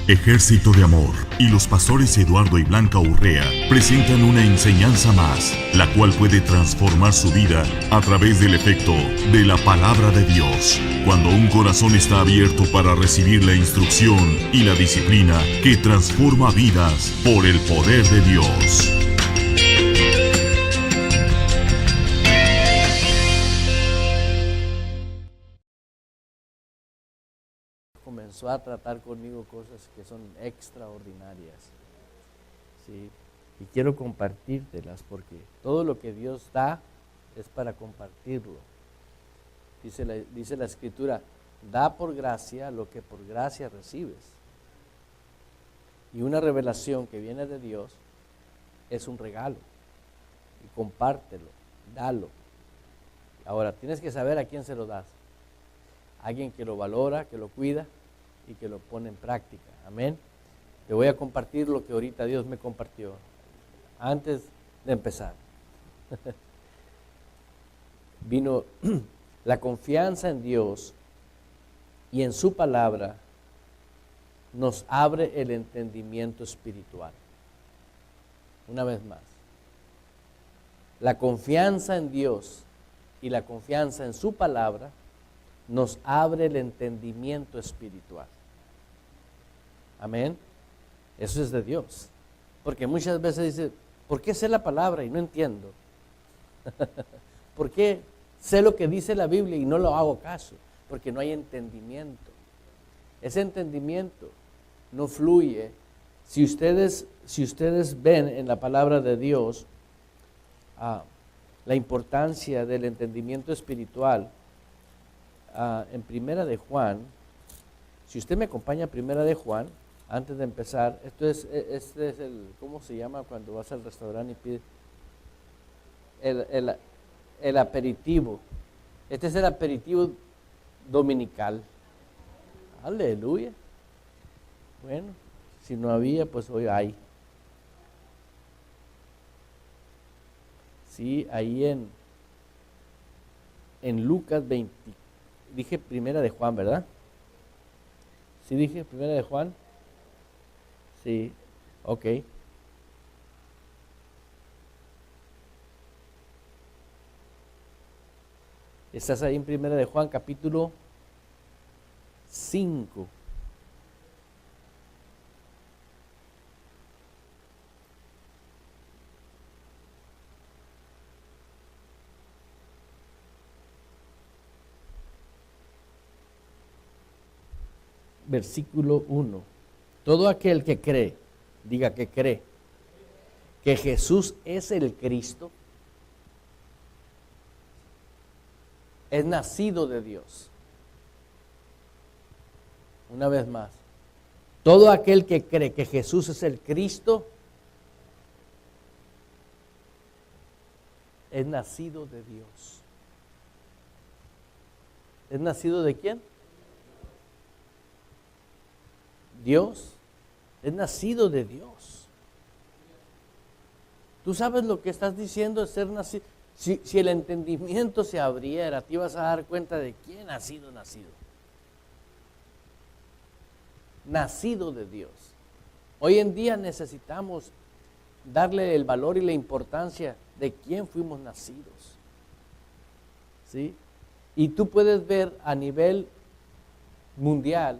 Ejército de Amor y los pastores Eduardo y Blanca Urrea presentan una enseñanza más, la cual puede transformar su vida a través del efecto de la palabra de Dios. Cuando un corazón está abierto para recibir la instrucción y la disciplina que transforma vidas por el poder de Dios. Comenzó a tratar conmigo cosas que son extraordinarias, ¿sí? Y quiero compartírtelas porque todo lo que Dios da es para compartirlo. Dice la Escritura, da por gracia lo que por gracia recibes. Y una revelación que viene de Dios es un regalo. Y compártelo, dalo. Ahora, tienes que saber a quién se lo das. Alguien que lo valora, que lo cuida y que lo pone en práctica. Amén. Te voy a compartir lo que ahorita Dios me compartió antes de empezar. Vino la confianza en Dios y en su palabra nos abre el entendimiento espiritual. Una vez más. La confianza en Dios y la confianza en su palabra nos abre el entendimiento espiritual. Amén. Eso es de Dios. Porque muchas veces dice, ¿por qué sé la palabra y no entiendo? ¿Por qué sé lo que dice la Biblia y no lo hago caso? Porque no hay entendimiento. Ese entendimiento no fluye. Si ustedes ven en la palabra de Dios la importancia del entendimiento espiritual, en Primera de Juan, si usted me acompaña a Primera de Juan, antes de empezar, este es el, ¿cómo se llama cuando vas al restaurante y pides? El aperitivo. Este es el aperitivo dominical. Aleluya. Bueno, si no había, pues hoy hay. Sí, ahí en Lucas 20. Dije Primera de Juan, ¿verdad? ¿Sí dije Primera de Juan? Sí, ok. Estás ahí en Primera de Juan, capítulo 5. Versículo 1. Todo aquel que cree, diga que cree, que Jesús es el Cristo, es nacido de Dios. Una vez más. Todo aquel que cree que Jesús es el Cristo, es nacido de Dios. ¿Es nacido de quién? Dios. Es nacido de Dios. Tú sabes lo que estás diciendo de ser nacido. Si el entendimiento se abriera, te ibas a dar cuenta de quién ha sido nacido. Nacido de Dios. Hoy en día necesitamos darle el valor y la importancia de quién fuimos nacidos. ¿Sí? Y tú puedes ver a nivel mundial,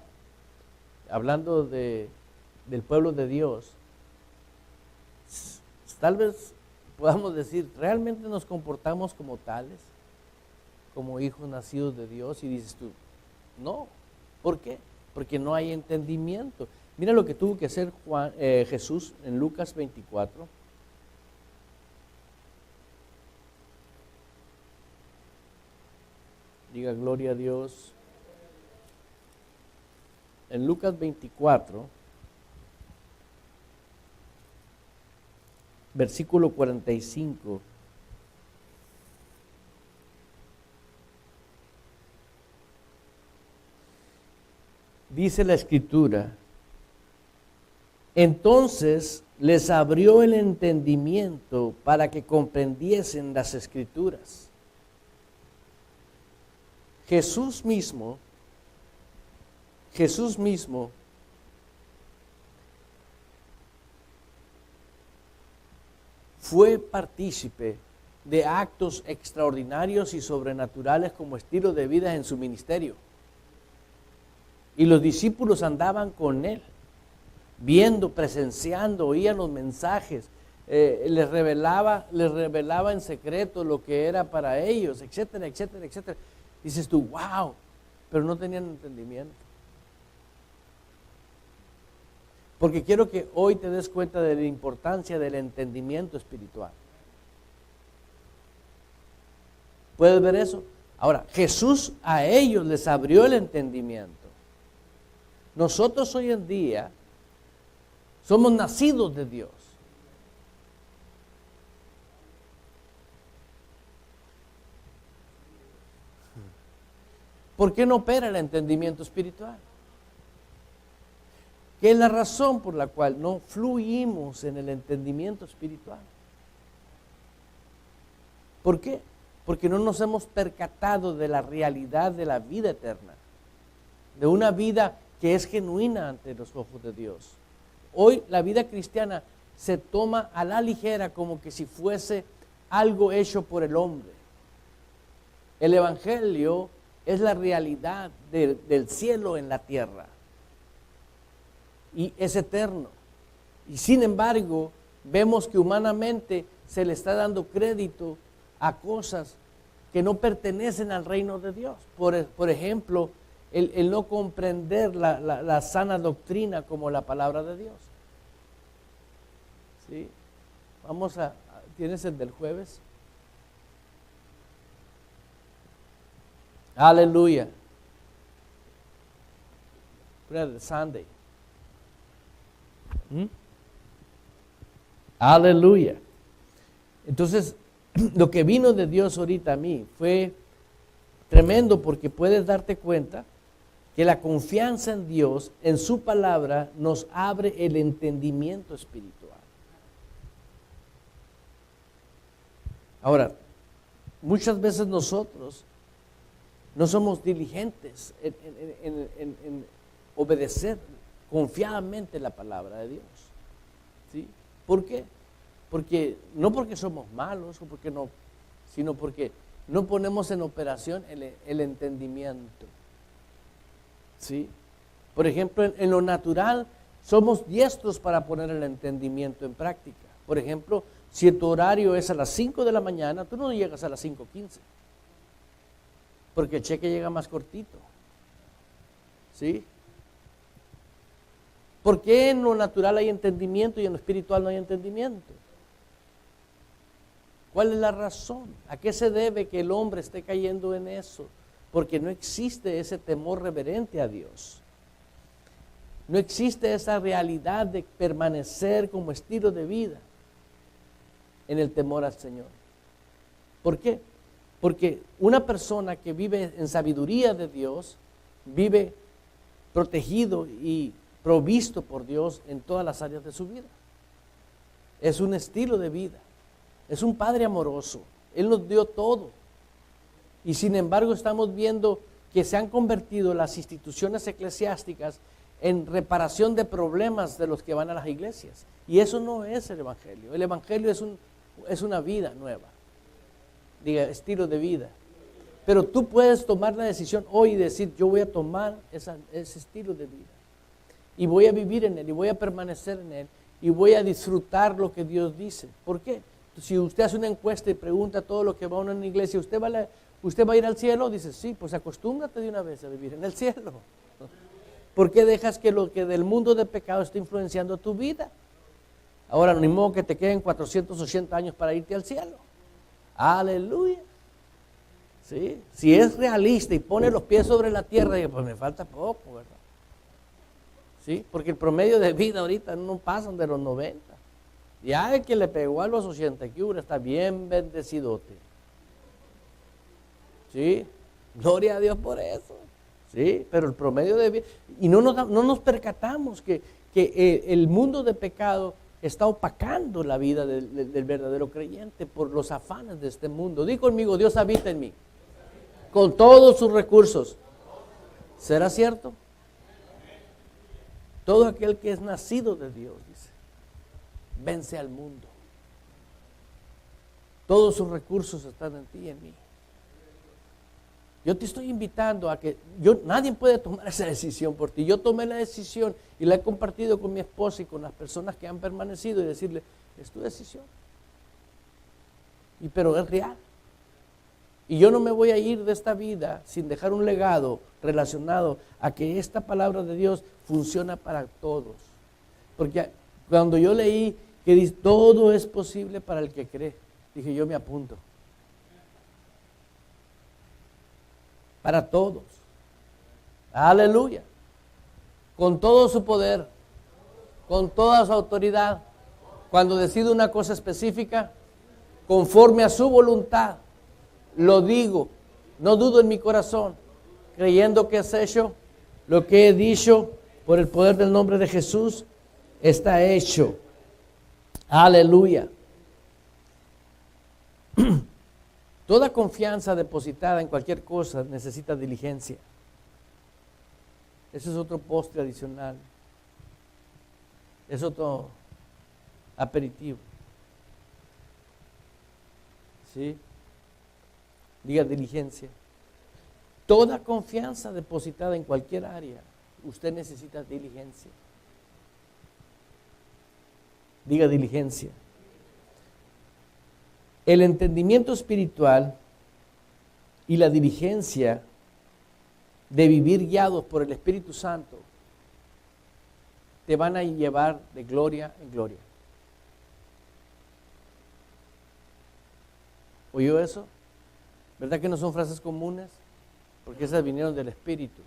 hablando del pueblo de Dios, tal vez podamos decir, ¿realmente nos comportamos como tales? Como hijos nacidos de Dios. Y dices tú, no. ¿Por qué? Porque no hay entendimiento. Mira lo que tuvo que hacer Jesús en Lucas 24. Diga gloria a Dios. En Lucas 24, versículo 45, dice la Escritura, entonces les abrió el entendimiento para que comprendiesen las Escrituras. Jesús mismo fue partícipe de actos extraordinarios y sobrenaturales como estilo de vida en su ministerio. Y los discípulos andaban con él, viendo, presenciando, oían los mensajes, les revelaba en secreto lo que era para ellos, etcétera, etcétera, etcétera. Dices tú, wow, pero no tenían entendimiento. Porque quiero que hoy te des cuenta de la importancia del entendimiento espiritual. ¿Puedes ver eso? Ahora, Jesús a ellos les abrió el entendimiento. Nosotros hoy en día somos nacidos de Dios. ¿Por qué no opera el entendimiento espiritual? ¿Qué es la razón por la cual no fluimos en el entendimiento espiritual? ¿Por qué? Porque no nos hemos percatado de la realidad de la vida eterna, de una vida que es genuina ante los ojos de Dios. Hoy la vida cristiana se toma a la ligera como que si fuese algo hecho por el hombre. El evangelio es la realidad del cielo en la tierra y es eterno. Y sin embargo, vemos que humanamente se le está dando crédito a cosas que no pertenecen al reino de Dios. Por ejemplo, el no comprender la sana doctrina como la palabra de Dios. ¿Sí? ¿Tienes el del jueves? Aleluya. Brother, Sunday. Aleluya. Entonces, lo que vino de Dios ahorita a mí fue tremendo, porque puedes darte cuenta que la confianza en Dios, en su palabra, nos abre el entendimiento espiritual. Ahora, muchas veces nosotros no somos diligentes en obedecer confiadamente la palabra de Dios. ¿Sí? ¿Por qué? No porque somos malos, sino porque no ponemos en operación el entendimiento. ¿Sí? Por ejemplo, en lo natural somos diestros para poner el entendimiento en práctica. Por ejemplo, si tu horario es a las 5 de la mañana, tú no llegas a las 5:15. Porque el cheque llega más cortito. ¿Sí? ¿Por qué en lo natural hay entendimiento y en lo espiritual no hay entendimiento? ¿Cuál es la razón? ¿A qué se debe que el hombre esté cayendo en eso? Porque no existe ese temor reverente a Dios. No existe esa realidad de permanecer como estilo de vida en el temor al Señor. ¿Por qué? Porque una persona que vive en sabiduría de Dios, vive protegido y provisto por Dios en todas las áreas de su vida. Es un estilo de vida. Es un Padre amoroso. Él nos dio todo. Y sin embargo estamos viendo que se han convertido las instituciones eclesiásticas en reparación de problemas de los que van a las iglesias. Y eso no es el Evangelio. El Evangelio es una vida nueva. Diga, estilo de vida. Pero tú puedes tomar la decisión hoy y decir, yo voy a tomar ese estilo de vida. Y voy a vivir en él, y voy a permanecer en él, y voy a disfrutar lo que Dios dice. ¿Por qué? Si usted hace una encuesta y pregunta todo lo que va a una iglesia, ¿usted va a ir al cielo? Dice, sí, pues acostúmbrate de una vez a vivir en el cielo. ¿Por qué dejas que lo que del mundo de pecado esté influenciando tu vida? Ahora, ni modo que te queden 480 años para irte al cielo. Aleluya. ¿Sí? Si es realista y pone los pies sobre la tierra, pues me falta poco, ¿verdad? ¿Sí? Porque el promedio de vida ahorita no pasan de los 90. Ya el que le pegó a los 80 que está bien bendecidote. ¿Sí? Gloria a Dios por eso. ¿Sí? Pero el promedio de vida... Y no nos percatamos que el mundo de pecado está opacando la vida del verdadero creyente por los afanes de este mundo. Di conmigo, Dios habita en mí. Con todos sus recursos. ¿Será cierto? Todo aquel que es nacido de Dios, dice, vence al mundo. Todos sus recursos están en ti y en mí. Yo te estoy invitando a que nadie puede tomar esa decisión por ti. Yo tomé la decisión y la he compartido con mi esposa y con las personas que han permanecido y decirle, es tu decisión. Pero es real. Y yo no me voy a ir de esta vida sin dejar un legado relacionado a que esta palabra de Dios funciona para todos. Porque cuando yo leí que dice, todo es posible para el que cree, dije, yo me apunto. Para todos. Aleluya. Con todo su poder, con toda su autoridad, cuando decide una cosa específica, conforme a su voluntad, lo digo, no dudo en mi corazón, creyendo que es hecho, lo que he dicho por el poder del nombre de Jesús, está hecho. Aleluya. Toda confianza depositada en cualquier cosa necesita diligencia. Ese es otro postre adicional. Es otro aperitivo. ¿Sí? Diga diligencia. Toda confianza depositada en cualquier área, usted necesita diligencia. Diga diligencia. El entendimiento espiritual y la diligencia de vivir guiados por el Espíritu Santo te van a llevar de gloria en gloria. ¿Oyó eso? ¿Verdad que no son frases comunes? Porque esas vinieron del Espíritu.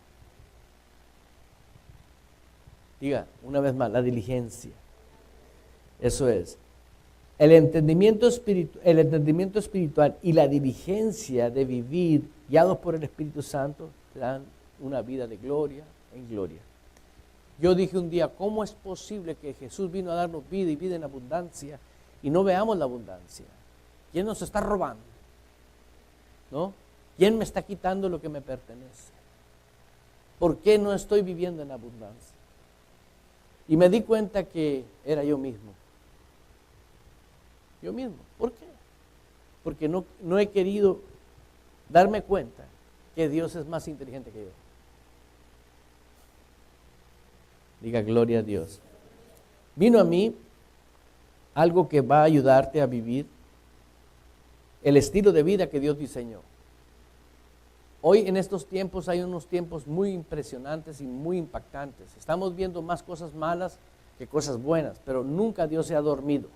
Diga una vez más, la diligencia. Eso es. El entendimiento espiritual y la diligencia de vivir guiados por el Espíritu Santo te dan una vida de gloria en gloria. Yo dije un día, ¿cómo es posible que Jesús vino a darnos vida y vida en abundancia y no veamos la abundancia? ¿Quién nos está robando? ¿No? ¿Quién me está quitando lo que me pertenece? ¿Por qué no estoy viviendo en abundancia? Y me di cuenta que era yo mismo. Yo mismo. ¿Por qué? Porque no he querido darme cuenta que Dios es más inteligente que yo. Diga gloria a Dios. Vino a mí algo que va a ayudarte a vivir el estilo de vida que Dios diseñó. Hoy en estos tiempos hay unos tiempos muy impresionantes y muy impactantes. Estamos viendo más cosas malas que cosas buenas, pero nunca Dios se ha dormido.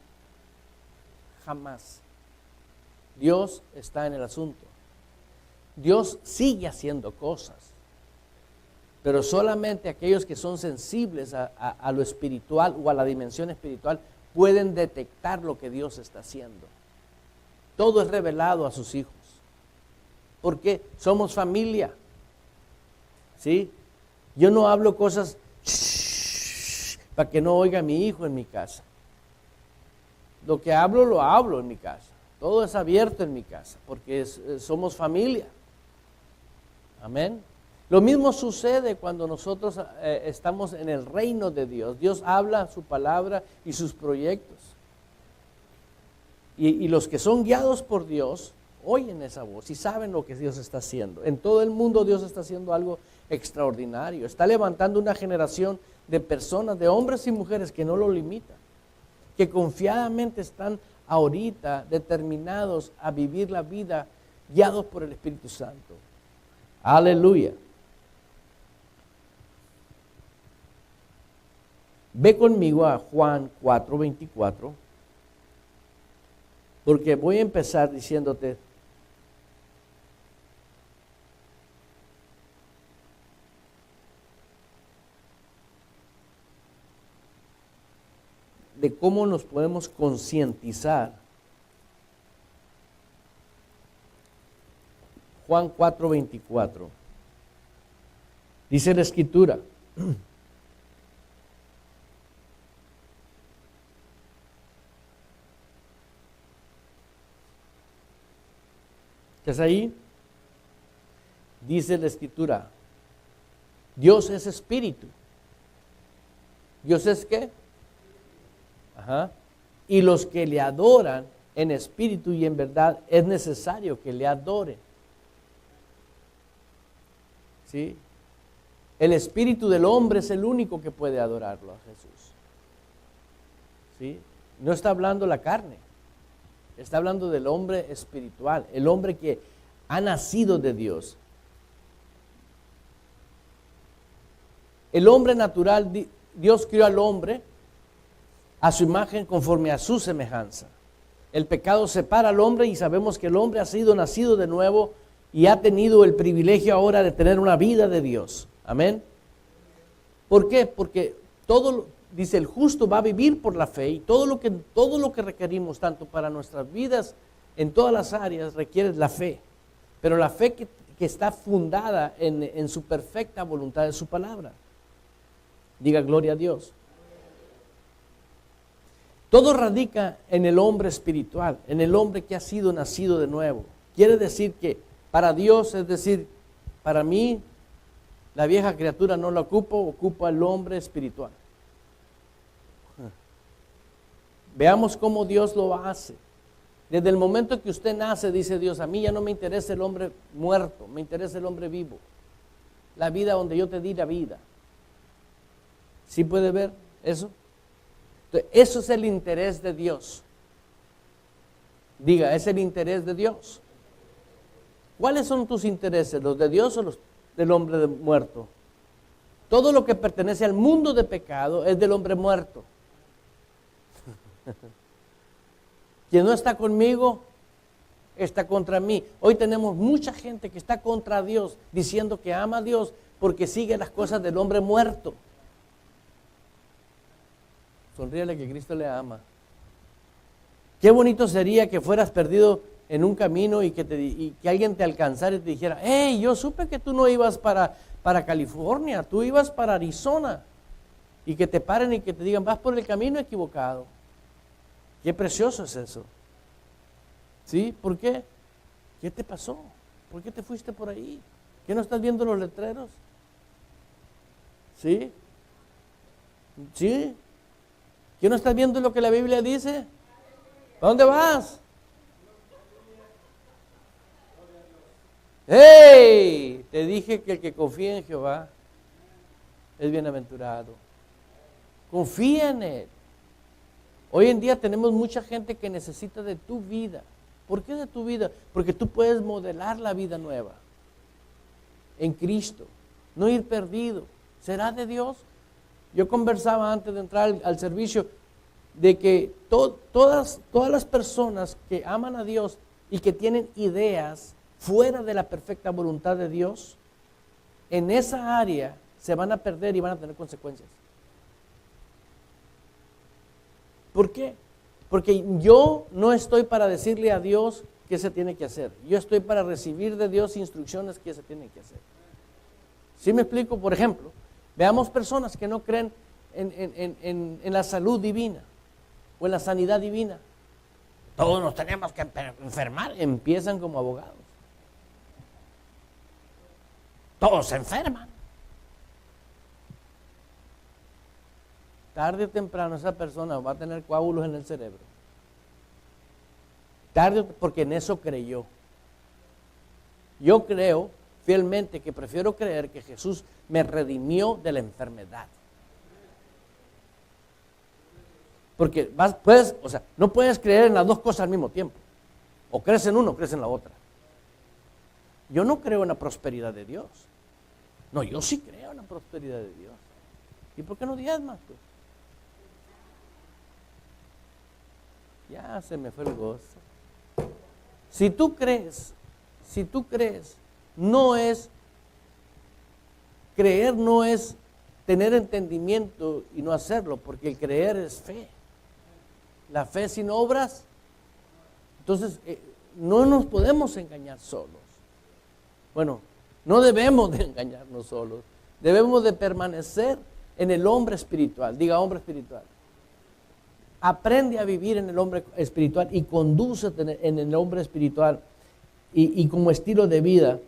Jamás. Dios está en el asunto. Dios sigue haciendo cosas, pero solamente aquellos que son sensibles a lo espiritual o a la dimensión espiritual pueden detectar lo que Dios está haciendo. Todo es revelado a sus hijos. Porque somos familia. ¿Sí? Yo no hablo cosas para que no oiga mi hijo en mi casa. Lo que hablo, lo hablo en mi casa. Todo es abierto en mi casa, porque somos familia. Amén. Lo mismo sucede cuando nosotros estamos en el reino de Dios. Dios habla su palabra y sus proyectos. Y los que son guiados por Dios oyen esa voz y saben lo que Dios está haciendo. En todo el mundo Dios está haciendo algo extraordinario. Está levantando una generación de personas, de hombres y mujeres que no lo limitan, que confiadamente están ahorita determinados a vivir la vida guiados por el Espíritu Santo. Aleluya. Ve conmigo a Juan 4:24, porque voy a empezar diciéndote de cómo nos podemos concientizar. Juan 4:24. Dice la Escritura: ¿estás ahí? Dice la Escritura: Dios es espíritu. ¿Dios es qué? Ajá. Y los que le adoran en espíritu y en verdad, es necesario que le adore. ¿Sí? El espíritu del hombre es el único que puede adorarlo a Jesús. ¿Sí? No está hablando la carne, está hablando del hombre espiritual, el hombre que ha nacido de Dios. El hombre natural, Dios crió al hombre a su imagen conforme a su semejanza. El pecado separa al hombre y sabemos que el hombre ha sido nacido de nuevo y ha tenido el privilegio ahora de tener una vida de Dios. Amén. ¿Por qué? Porque dice, el justo va a vivir por la fe y todo lo que requerimos, tanto para nuestras vidas en todas las áreas, requiere la fe. Pero la fe que está fundada en su perfecta voluntad de su palabra. Diga gloria a Dios. Todo radica en el hombre espiritual, en el hombre que ha sido nacido de nuevo. Quiere decir que para Dios, es decir, para mí, la vieja criatura no la ocupa el hombre espiritual. Veamos cómo Dios lo hace. Desde el momento que usted nace, dice Dios, a mí ya no me interesa el hombre muerto, me interesa el hombre vivo. La vida donde yo te di la vida. ¿Sí puede ver eso? Entonces, eso es el interés de Dios. Diga, es el interés de Dios. ¿Cuáles son tus intereses? ¿Los de Dios o los del hombre muerto? Todo lo que pertenece al mundo de pecado es del hombre muerto. Quien no está conmigo, está contra mí. Hoy tenemos mucha gente que está contra Dios, diciendo que ama a Dios porque sigue las cosas del hombre muerto. Sonríele que Cristo le ama. Qué bonito sería que fueras perdido en un camino y que alguien te alcanzara y te dijera, hey, yo supe que tú no ibas para California, tú ibas para Arizona. Y que te paren y que te digan, vas por el camino equivocado. Qué precioso es eso. ¿Sí? ¿Por qué? ¿Qué te pasó? ¿Por qué te fuiste por ahí? ¿Qué no estás viendo los letreros? ¿Sí? ¿Sí? ¿Qué no estás viendo lo que la Biblia dice? ¿A dónde vas? ¡Hey! Te dije que el que confía en Jehová es bienaventurado. Confía en Él. Hoy en día tenemos mucha gente que necesita de tu vida. ¿Por qué de tu vida? Porque tú puedes modelar la vida nueva en Cristo, no ir perdido. ¿Será de Dios? Yo conversaba antes de entrar al servicio de que todas las personas que aman a Dios y que tienen ideas fuera de la perfecta voluntad de Dios, en esa área se van a perder y van a tener consecuencias. ¿Por qué? Porque yo no estoy para decirle a Dios qué se tiene que hacer. Yo estoy para recibir de Dios instrucciones que se tienen que hacer. ¿Sí me explico? Por ejemplo, veamos personas que no creen en la salud divina o en la sanidad divina. Todos nos tenemos que enfermar. Empiezan como abogados. Todos se enferman. Tarde o temprano esa persona va a tener coágulos en el cerebro. Porque en eso creyó. Yo creo fielmente que prefiero creer que Jesús me redimió de la enfermedad. Porque no puedes creer en las dos cosas al mismo tiempo. O crees en uno o crees en la otra. Yo no creo en la prosperidad de Dios. No, yo sí creo en la prosperidad de Dios. ¿Y por qué no diezmas tú? Ya se me fue el gozo. Si tú crees, creer no es tener entendimiento y no hacerlo, porque el creer es fe. La fe sin obras, entonces no nos podemos engañar solos. Bueno, no debemos de engañarnos solos, debemos de permanecer en el hombre espiritual. Diga hombre espiritual. Aprende a vivir en el hombre espiritual y condúcete en el hombre espiritual y como estilo de vida.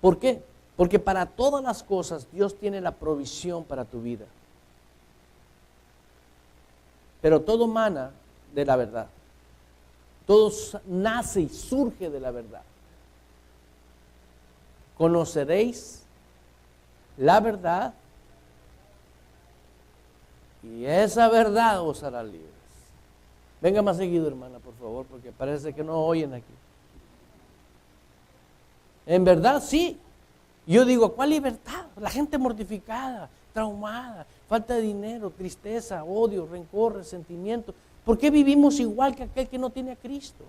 ¿Por qué? Porque para todas las cosas Dios tiene la provisión para tu vida. Pero todo mana de la verdad. Todo nace y surge de la verdad. Conoceréis la verdad y esa verdad os hará libres. Venga más seguido, hermana, por favor, porque parece que no oyen aquí. En verdad, sí. Yo digo, ¿cuál libertad? La gente mortificada, traumada, falta de dinero, tristeza, odio, rencor, resentimiento. ¿Por qué vivimos igual que aquel que no tiene a Cristo?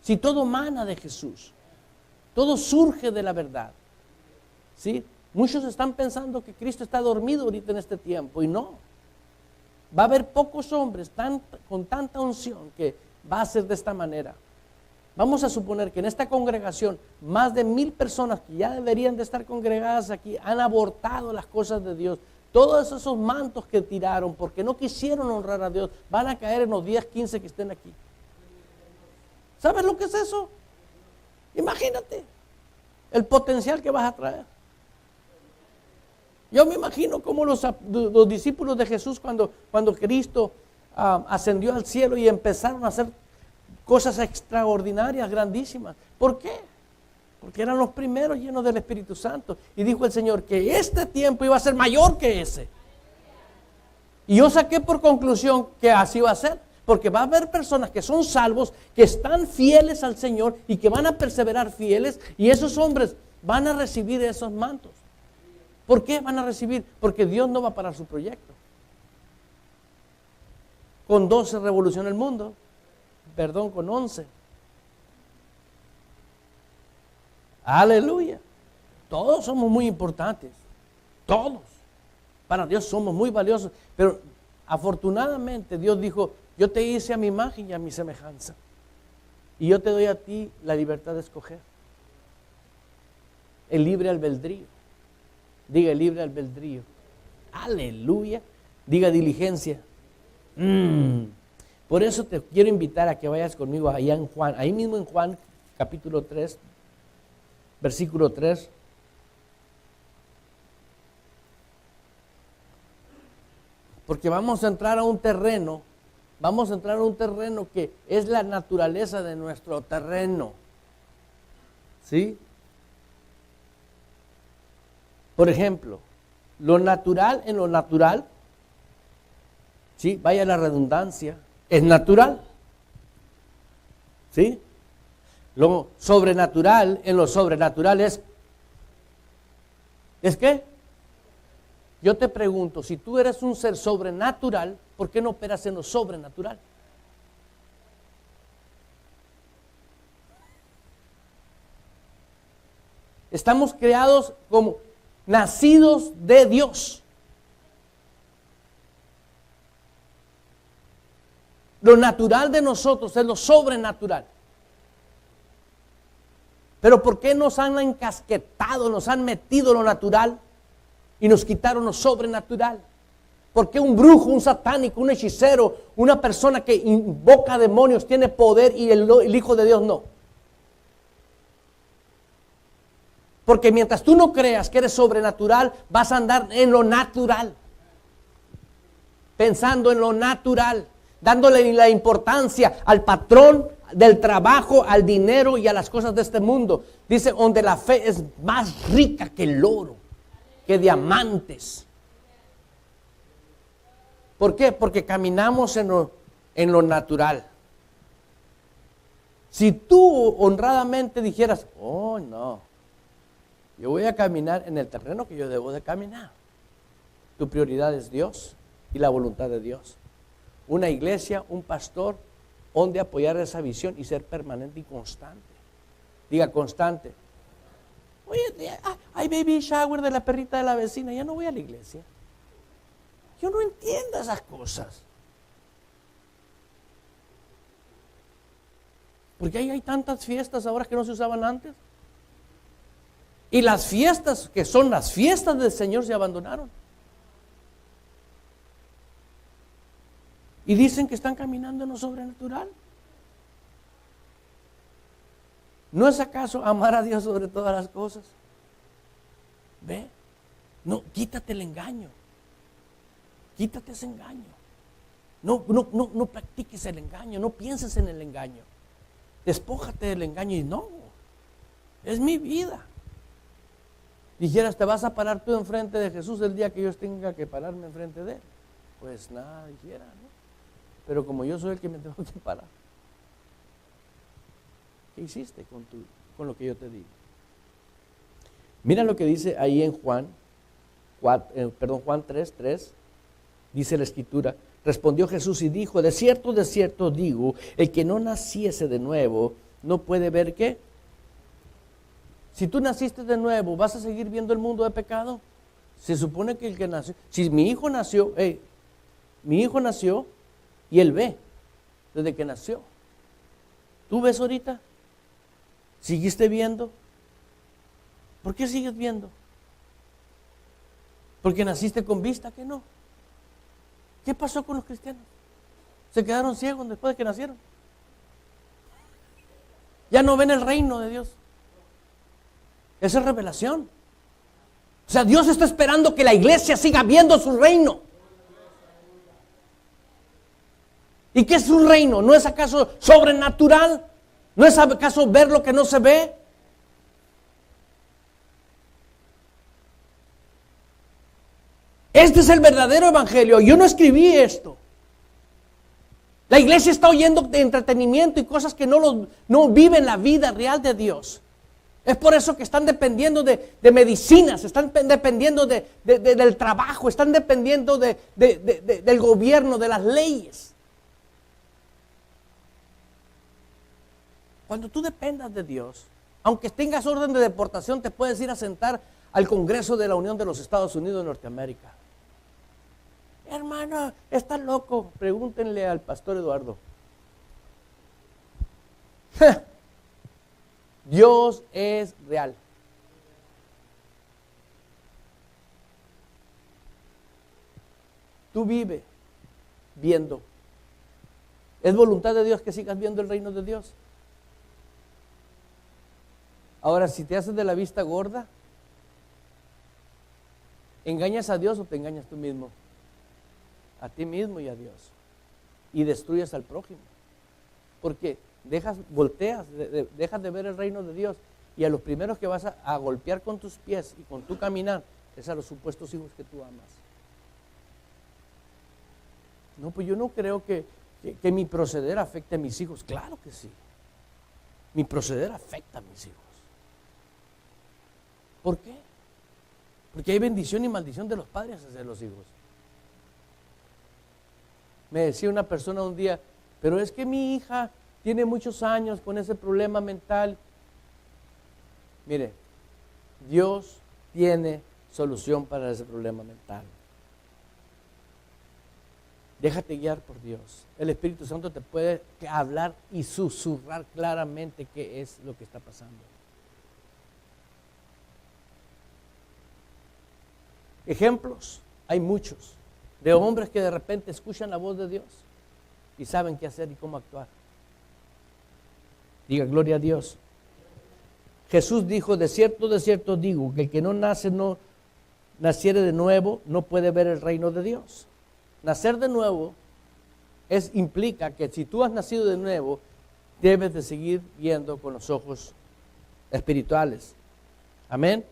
Si todo mana de Jesús, todo surge de la verdad. ¿Sí? Muchos están pensando que Cristo está dormido ahorita en este tiempo y no. Va a haber pocos hombres con tanta unción que va a ser de esta manera. Vamos a suponer que en esta congregación más de 1000 personas que ya deberían de estar congregadas aquí han abortado las cosas de Dios. Todos esos mantos que tiraron porque no quisieron honrar a Dios van a caer en los 10, 15 que estén aquí. ¿Sabes lo que es eso? Imagínate el potencial que vas a traer. Yo me imagino cómo los discípulos de Jesús cuando Cristo ascendió al cielo y empezaron a hacer cosas extraordinarias, grandísimas. ¿Por qué? Porque eran los primeros llenos del Espíritu Santo. Y dijo el Señor que este tiempo iba a ser mayor que ese. Y yo saqué por conclusión que así va a ser. Porque va a haber personas que son salvos, que están fieles al Señor y que van a perseverar fieles. Y esos hombres van a recibir esos mantos. ¿Por qué van a recibir? Porque Dios no va a parar su proyecto. Con 12 revoluciona el mundo. Perdón, con 11. Aleluya. Todos somos muy importantes. Todos. Para Dios somos muy valiosos. Pero afortunadamente Dios dijo, yo te hice a mi imagen y a mi semejanza. Y yo te doy a ti la libertad de escoger. El libre albedrío. Diga el libre albedrío. Aleluya. Diga diligencia. Por eso te quiero invitar a que vayas conmigo allá en Juan, ahí mismo en Juan capítulo 3, versículo 3. Porque vamos a entrar a un terreno que es la naturaleza de nuestro terreno. ¿Sí? Por ejemplo, lo natural en lo natural, ¿sí? Vaya la redundancia, es natural. ¿Sí? Lo sobrenatural en lo sobrenatural ¿es qué? Yo te pregunto, si tú eres un ser sobrenatural, ¿por qué no operas en lo sobrenatural? Estamos creados como nacidos de Dios. Lo natural de nosotros es lo sobrenatural. Pero ¿por qué nos han encasquetado, nos han metido lo natural y nos quitaron lo sobrenatural? ¿Por qué un brujo, un satánico, un hechicero, una persona que invoca demonios tiene poder y el Hijo de Dios no? Porque mientras tú no creas que eres sobrenatural, vas a andar en lo natural. Pensando en lo natural, dándole la importancia al patrón del trabajo, al dinero y a las cosas de este mundo. Dice, donde la fe es más rica que el oro, que diamantes. ¿Por qué? Porque caminamos en lo natural. Si tú honradamente dijeras, oh no, yo voy a caminar en el terreno que yo debo de caminar. Tu prioridad es Dios y la voluntad de Dios. Una iglesia, un pastor, donde apoyar esa visión y ser permanente y constante. Diga constante. Oye, hay baby shower de la perrita de la vecina, ya no voy a la iglesia. Yo no entiendo esas cosas. Porque hay tantas fiestas ahora que no se usaban antes. Y las fiestas que son las fiestas del Señor se abandonaron. Y dicen que están caminando en lo sobrenatural. ¿No es acaso amar a Dios sobre todas las cosas? ¿Ve? No, quítate el engaño. Quítate ese engaño. No practiques el engaño, no pienses en el engaño. Despójate del engaño y no, es mi vida. Dijeras, ¿te vas a parar tú enfrente de Jesús el día que yo tenga que pararme enfrente de Él? Pues nada, dijera, ¿no? Pero como yo soy el que me tengo que parar, ¿qué hiciste con lo que yo te digo? Mira lo que dice ahí en Juan 3:3, dice la Escritura. Respondió Jesús y dijo, de cierto digo, el que no naciese de nuevo, no puede ver ¿qué? Si tú naciste de nuevo, ¿vas a seguir viendo el mundo de pecado? Se supone que el que nació, si mi hijo nació y él ve desde que nació. ¿Tú ves ahorita? ¿Seguiste viendo? ¿Por qué sigues viendo? ¿Porque naciste con vista que no? ¿Qué pasó con los cristianos? Se quedaron ciegos después de que nacieron. Ya no ven el reino de Dios. Esa es revelación. O sea, Dios está esperando que la iglesia siga viendo su reino. ¿Y qué es su reino? ¿No es acaso sobrenatural? ¿No es acaso ver lo que no se ve? Este es el verdadero evangelio. Yo no escribí esto. La iglesia está oyendo de entretenimiento y cosas que no viven la vida real de Dios. Es por eso que están dependiendo de medicinas, están dependiendo del trabajo, están dependiendo del gobierno, de las leyes. Cuando tú dependas de Dios, aunque tengas orden de deportación, te puedes ir a sentar al Congreso de la Unión de los Estados Unidos de Norteamérica. Hermano, ¿estás loco? Pregúntenle al pastor Eduardo. Dios es real. Tú vive viendo. ¿Es voluntad de Dios que sigas viendo el reino de Dios? Ahora, si te haces de la vista gorda, ¿engañas a Dios o te engañas tú mismo? A ti mismo y a Dios. Y destruyes al prójimo. Porque volteas, dejas de ver el reino de Dios. Y a los primeros que vas a golpear con tus pies y con tu caminar es a los supuestos hijos que tú amas. No, pues yo no creo que mi proceder afecte a mis hijos. Claro que sí. Mi proceder afecta a mis hijos. ¿Por qué? Porque hay bendición y maldición de los padres hacia los hijos. Me decía una persona un día, pero es que mi hija tiene muchos años con ese problema mental. Mire, Dios tiene solución para ese problema mental. Déjate guiar por Dios. El Espíritu Santo te puede hablar y susurrar claramente qué es lo que está pasando. Ejemplos, hay muchos, de hombres que de repente escuchan la voz de Dios y saben qué hacer y cómo actuar. Diga, gloria a Dios. Jesús dijo, de cierto digo, que el que no naciere de nuevo, no puede ver el reino de Dios. Nacer de nuevo implica que si tú has nacido de nuevo, debes de seguir viendo con los ojos espirituales. Amén.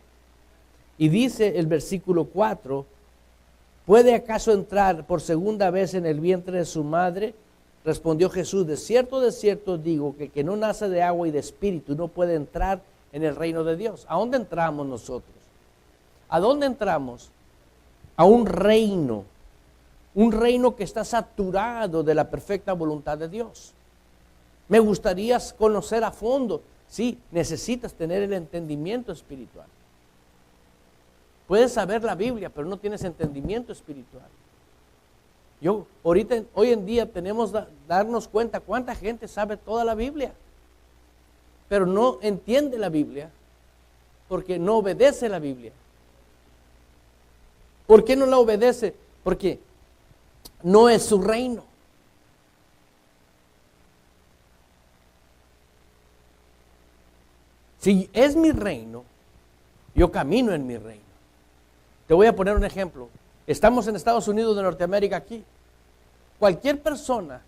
Y dice el versículo 4, ¿puede acaso entrar por segunda vez en el vientre de su madre? Respondió Jesús, de cierto digo, que el que no nace de agua y de espíritu no puede entrar en el reino de Dios. ¿A dónde entramos nosotros? ¿A dónde entramos? A un reino que está saturado de la perfecta voluntad de Dios. Me gustaría conocer a fondo. Sí, necesitas tener el entendimiento espiritual. Puedes saber la Biblia, pero no tienes entendimiento espiritual. Hoy en día tenemos que darnos cuenta cuánta gente sabe toda la Biblia, pero no entiende la Biblia porque no obedece la Biblia. ¿Por qué no la obedece? Porque no es su reino. Si es mi reino, yo camino en mi reino. Te voy a poner un ejemplo. Estamos en Estados Unidos de Norteamérica aquí. cualquier persona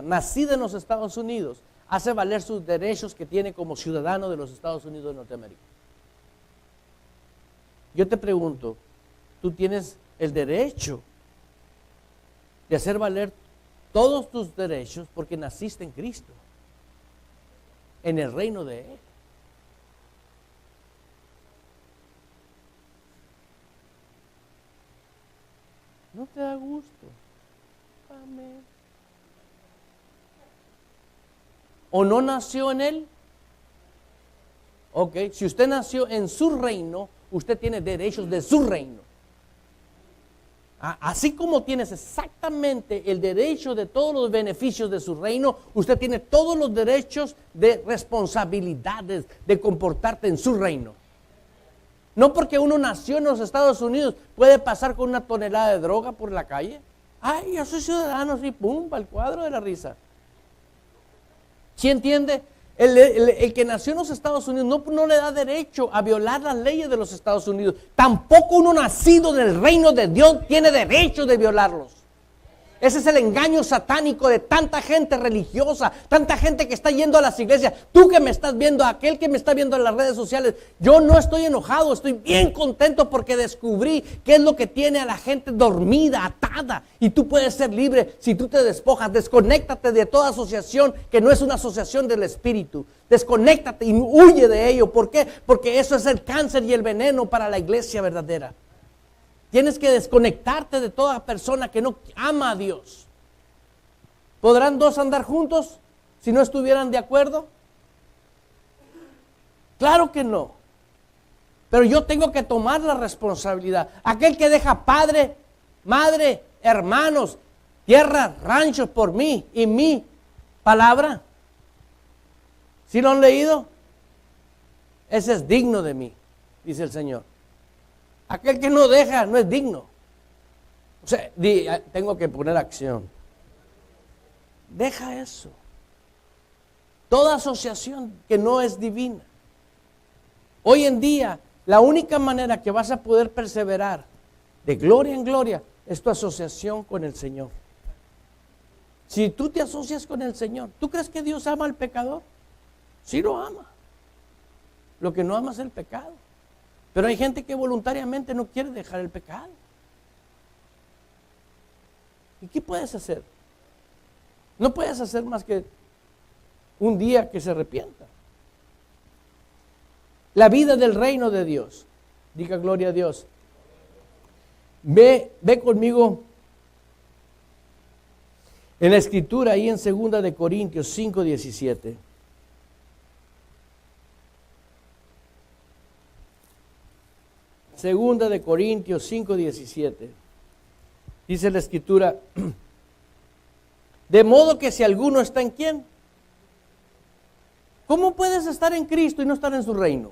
nacida en los Estados Unidos hace valer sus derechos que tiene como ciudadano de los Estados Unidos de Norteamérica. Yo te pregunto, ¿tú tienes el derecho de hacer valer todos tus derechos porque naciste en Cristo, en el reino de Él? ¿No te da gusto? Amén. ¿O no nació en Él? Ok, si usted nació en su reino, usted tiene derechos de su reino. Así como tienes exactamente el derecho de todos los beneficios de su reino, usted tiene todos los derechos de responsabilidades de comportarte en su reino. No porque uno nació en los Estados Unidos puede pasar con una tonelada de droga por la calle. Ay, yo soy ciudadano, sí, pum, para el cuadro de la risa. ¿Sí entiende? El que nació en los Estados Unidos no le da derecho a violar las leyes de los Estados Unidos. Tampoco uno nacido del reino de Dios tiene derecho de violarlos. Ese es el engaño satánico de tanta gente religiosa, tanta gente que está yendo a las iglesias. Tú que me estás viendo, aquel que me está viendo en las redes sociales, yo no estoy enojado, estoy bien contento porque descubrí qué es lo que tiene a la gente dormida, atada. Y tú puedes ser libre si tú te despojas. Desconéctate de toda asociación que no es una asociación del Espíritu. Desconéctate y huye de ello. ¿Por qué? Porque eso es el cáncer y el veneno para la iglesia verdadera. Tienes que desconectarte de toda persona que no ama a Dios. ¿Podrán dos andar juntos si no estuvieran de acuerdo? Claro que no. Pero yo tengo que tomar la responsabilidad. Aquel que deja padre, madre, hermanos, tierra, ranchos por mí y mi palabra. ¿Sí lo han leído? Ese es digno de mí, dice el Señor. Aquel que no deja no es digno. O sea, tengo que poner acción. Deja eso. Toda asociación que no es divina. Hoy en día, la única manera que vas a poder perseverar de gloria en gloria es tu asociación con el Señor. Si tú te asocias con el Señor, ¿tú crees que Dios ama al pecador? Sí lo ama. Lo que no ama es el pecado. Pero hay gente que voluntariamente no quiere dejar el pecado. ¿Y qué puedes hacer? No puedes hacer más que un día que se arrepienta. La vida del reino de Dios. Diga gloria a Dios. Ve conmigo en la escritura ahí en 2 de Corintios 5:17. Segunda de Corintios 5:17. Dice la escritura, de modo que si alguno está en ¿quién? ¿Cómo puedes estar en Cristo y no estar en su reino?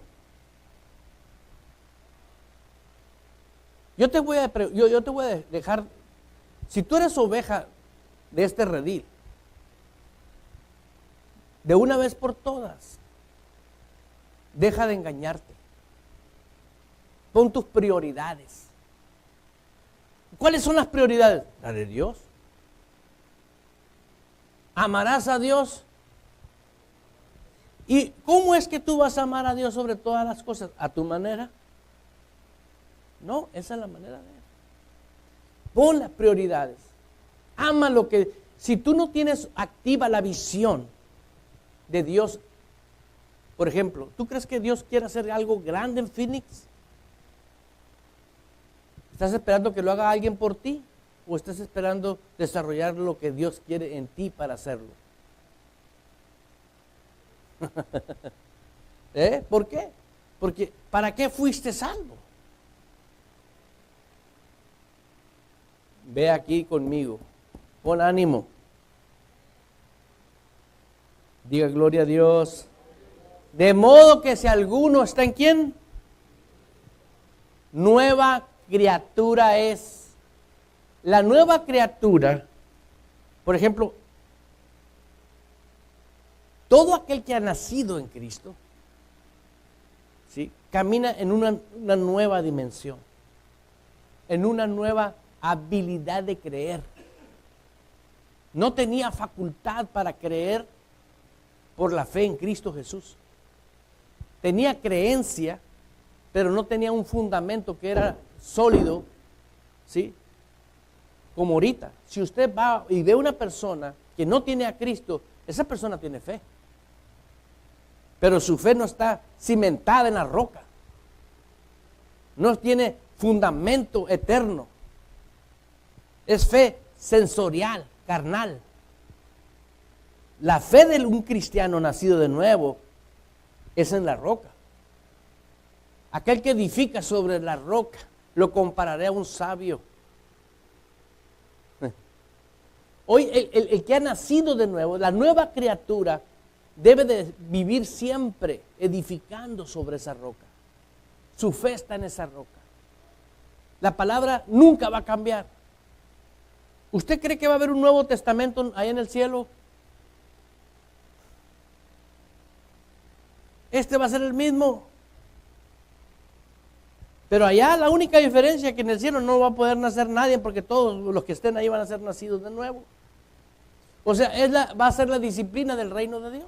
Yo te voy a dejar, si tú eres oveja de este redil, de una vez por todas, deja de engañarte. Pon tus prioridades. ¿Cuáles son las prioridades? La de Dios. ¿Amarás a Dios? ¿Y cómo es que tú vas a amar a Dios sobre todas las cosas? ¿A tu manera? No, esa es la manera de Él. Pon las prioridades. Ama lo que... Si tú no tienes activa la visión de Dios, por ejemplo, ¿tú crees que Dios quiere hacer algo grande en Phoenix? ¿Estás esperando que lo haga alguien por ti? ¿O estás esperando desarrollar lo que Dios quiere en ti para hacerlo? ¿Por qué? Porque ¿para qué fuiste salvo? Ve aquí conmigo. Pon ánimo. Diga gloria a Dios. De modo que si alguno está en ¿quién? Nueva criatura es. La nueva criatura, por ejemplo, todo aquel que ha nacido en Cristo, ¿sí?, camina en una nueva dimensión, en una nueva habilidad de creer. No tenía facultad para creer por la fe en Cristo Jesús. Tenía creencia, pero no tenía un fundamento que era sólido, ¿sí? Como ahorita, si usted va y ve a una persona que no tiene a Cristo, esa persona tiene fe. Pero su fe no está cimentada en la roca. No tiene fundamento eterno. Es fe sensorial, carnal. La fe de un cristiano nacido de nuevo es en la roca. Aquel que edifica sobre la roca, lo compararé a un sabio. Hoy el que ha nacido de nuevo, la nueva criatura, debe de vivir siempre edificando sobre esa roca. Su fe está en esa roca. La palabra nunca va a cambiar. ¿Usted cree que va a haber un Nuevo Testamento ahí en el cielo? Este va a ser el mismo. Pero allá la única diferencia es que en el cielo no va a poder nacer nadie porque todos los que estén ahí van a ser nacidos de nuevo. O sea, va a ser la disciplina del reino de Dios.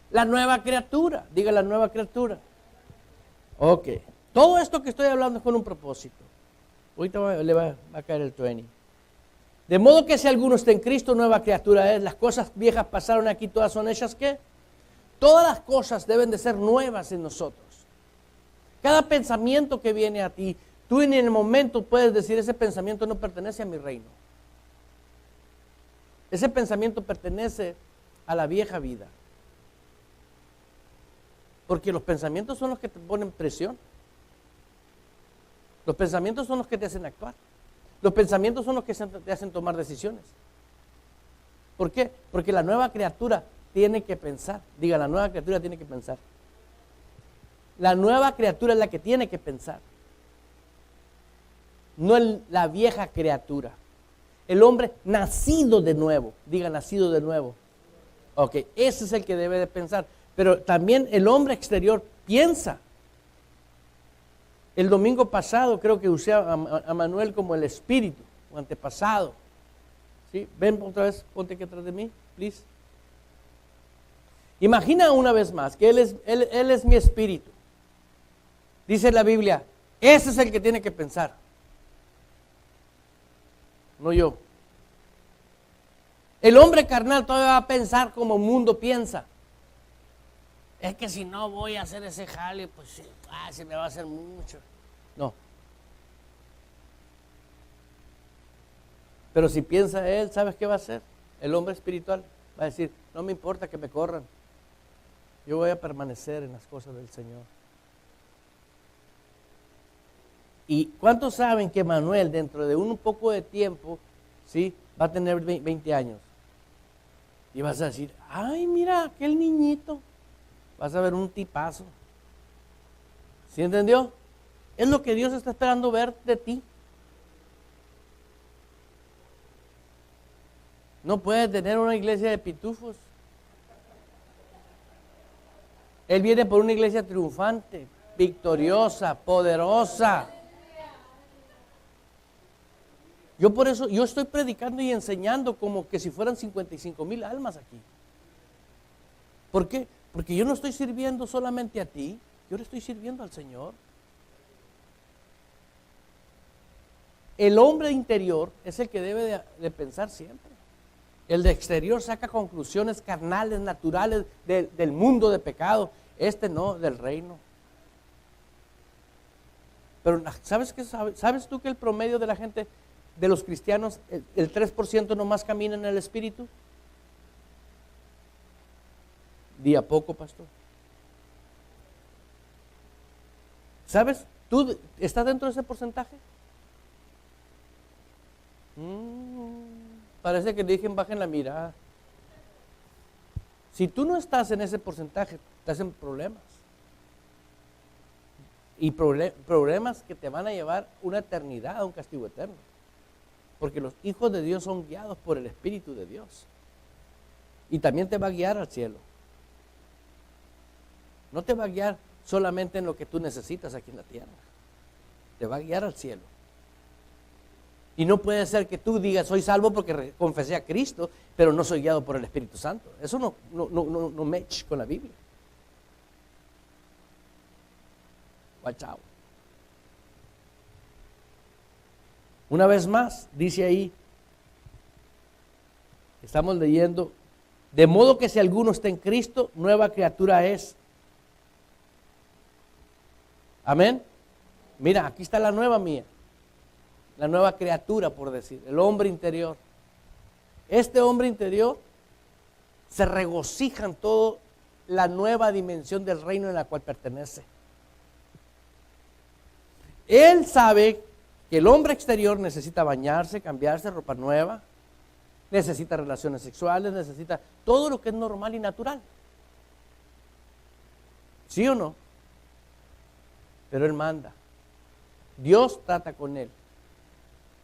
La nueva criatura, diga la nueva criatura. Ok, todo esto que estoy hablando es con un propósito. Ahorita le va a caer el 20. De modo que si alguno está en Cristo, nueva criatura es. Las cosas viejas pasaron aquí, todas son hechas ¿qué? Todas las cosas deben de ser nuevas en nosotros. Cada pensamiento que viene a ti, tú en el momento puedes decir, ese pensamiento no pertenece a mi reino. Ese pensamiento pertenece a la vieja vida. Porque los pensamientos son los que te ponen presión. Los pensamientos son los que te hacen actuar. Los pensamientos son los que te hacen tomar decisiones. ¿Por qué? Porque la nueva criatura tiene que pensar. Diga, la nueva criatura tiene que pensar. La nueva criatura es la que tiene que pensar. No la vieja criatura. El hombre nacido de nuevo. Diga, nacido de nuevo. Ok, ese es el que debe de pensar. Pero también el hombre exterior piensa. El domingo pasado creo que usé a Manuel como el espíritu, o antepasado. ¿Sí? Ven otra vez, ponte aquí atrás de mí, please. Imagina una vez más que él es mi espíritu. Dice la Biblia, ese es el que tiene que pensar. No yo. El hombre carnal todavía va a pensar como el mundo piensa. Es que si no voy a hacer ese jale, pues se me va a hacer mucho. No. Pero si piensa él, ¿sabes qué va a hacer? El hombre espiritual va a decir, no me importa que me corran. Yo voy a permanecer en las cosas del Señor. ¿Y cuántos saben que Manuel dentro de un poco de tiempo, ¿sí? Va a tener 20 años? Y vas a decir, ay, mira, aquel niñito. Vas a ver un tipazo. ¿Sí entendió? Es lo que Dios está esperando ver de ti. No puedes tener una iglesia de pitufos. Él viene por una iglesia triunfante, victoriosa, poderosa. Yo por eso, yo estoy predicando y enseñando como que si fueran 55,000 almas aquí. ¿Por qué? Porque yo no estoy sirviendo solamente a ti, yo le estoy sirviendo al Señor. El hombre interior es el que debe de pensar siempre. El de exterior saca conclusiones carnales, naturales del mundo de pecado. Este no, del reino. Pero ¿sabes tú que el promedio de la gente, de los cristianos, el 3% nomás camina en el Espíritu? Día poco, pastor. ¿Sabes? ¿Tú estás dentro de ese porcentaje? Parece que dije bajen la mirada. Si tú no estás en ese porcentaje, te hacen problemas. Y problemas que te van a llevar una eternidad a un castigo eterno. Porque los hijos de Dios son guiados por el Espíritu de Dios. Y también te va a guiar al cielo. No te va a guiar solamente en lo que tú necesitas aquí en la tierra. Te va a guiar al cielo. Y no puede ser que tú digas, soy salvo porque confesé a Cristo, pero no soy guiado por el Espíritu Santo. Eso no match con la Biblia. Watch out. Una vez más, dice ahí, estamos leyendo, de modo que si alguno está en Cristo, nueva criatura es. Amén. Mira, aquí está la nueva mía. La nueva criatura, por decir, el hombre interior. Este hombre interior se regocija en toda la nueva dimensión del reino en la cual pertenece. Él sabe que el hombre exterior necesita bañarse, cambiarse, ropa nueva, necesita relaciones sexuales, necesita todo lo que es normal y natural. ¿Sí o no? Pero él manda. Dios trata con él.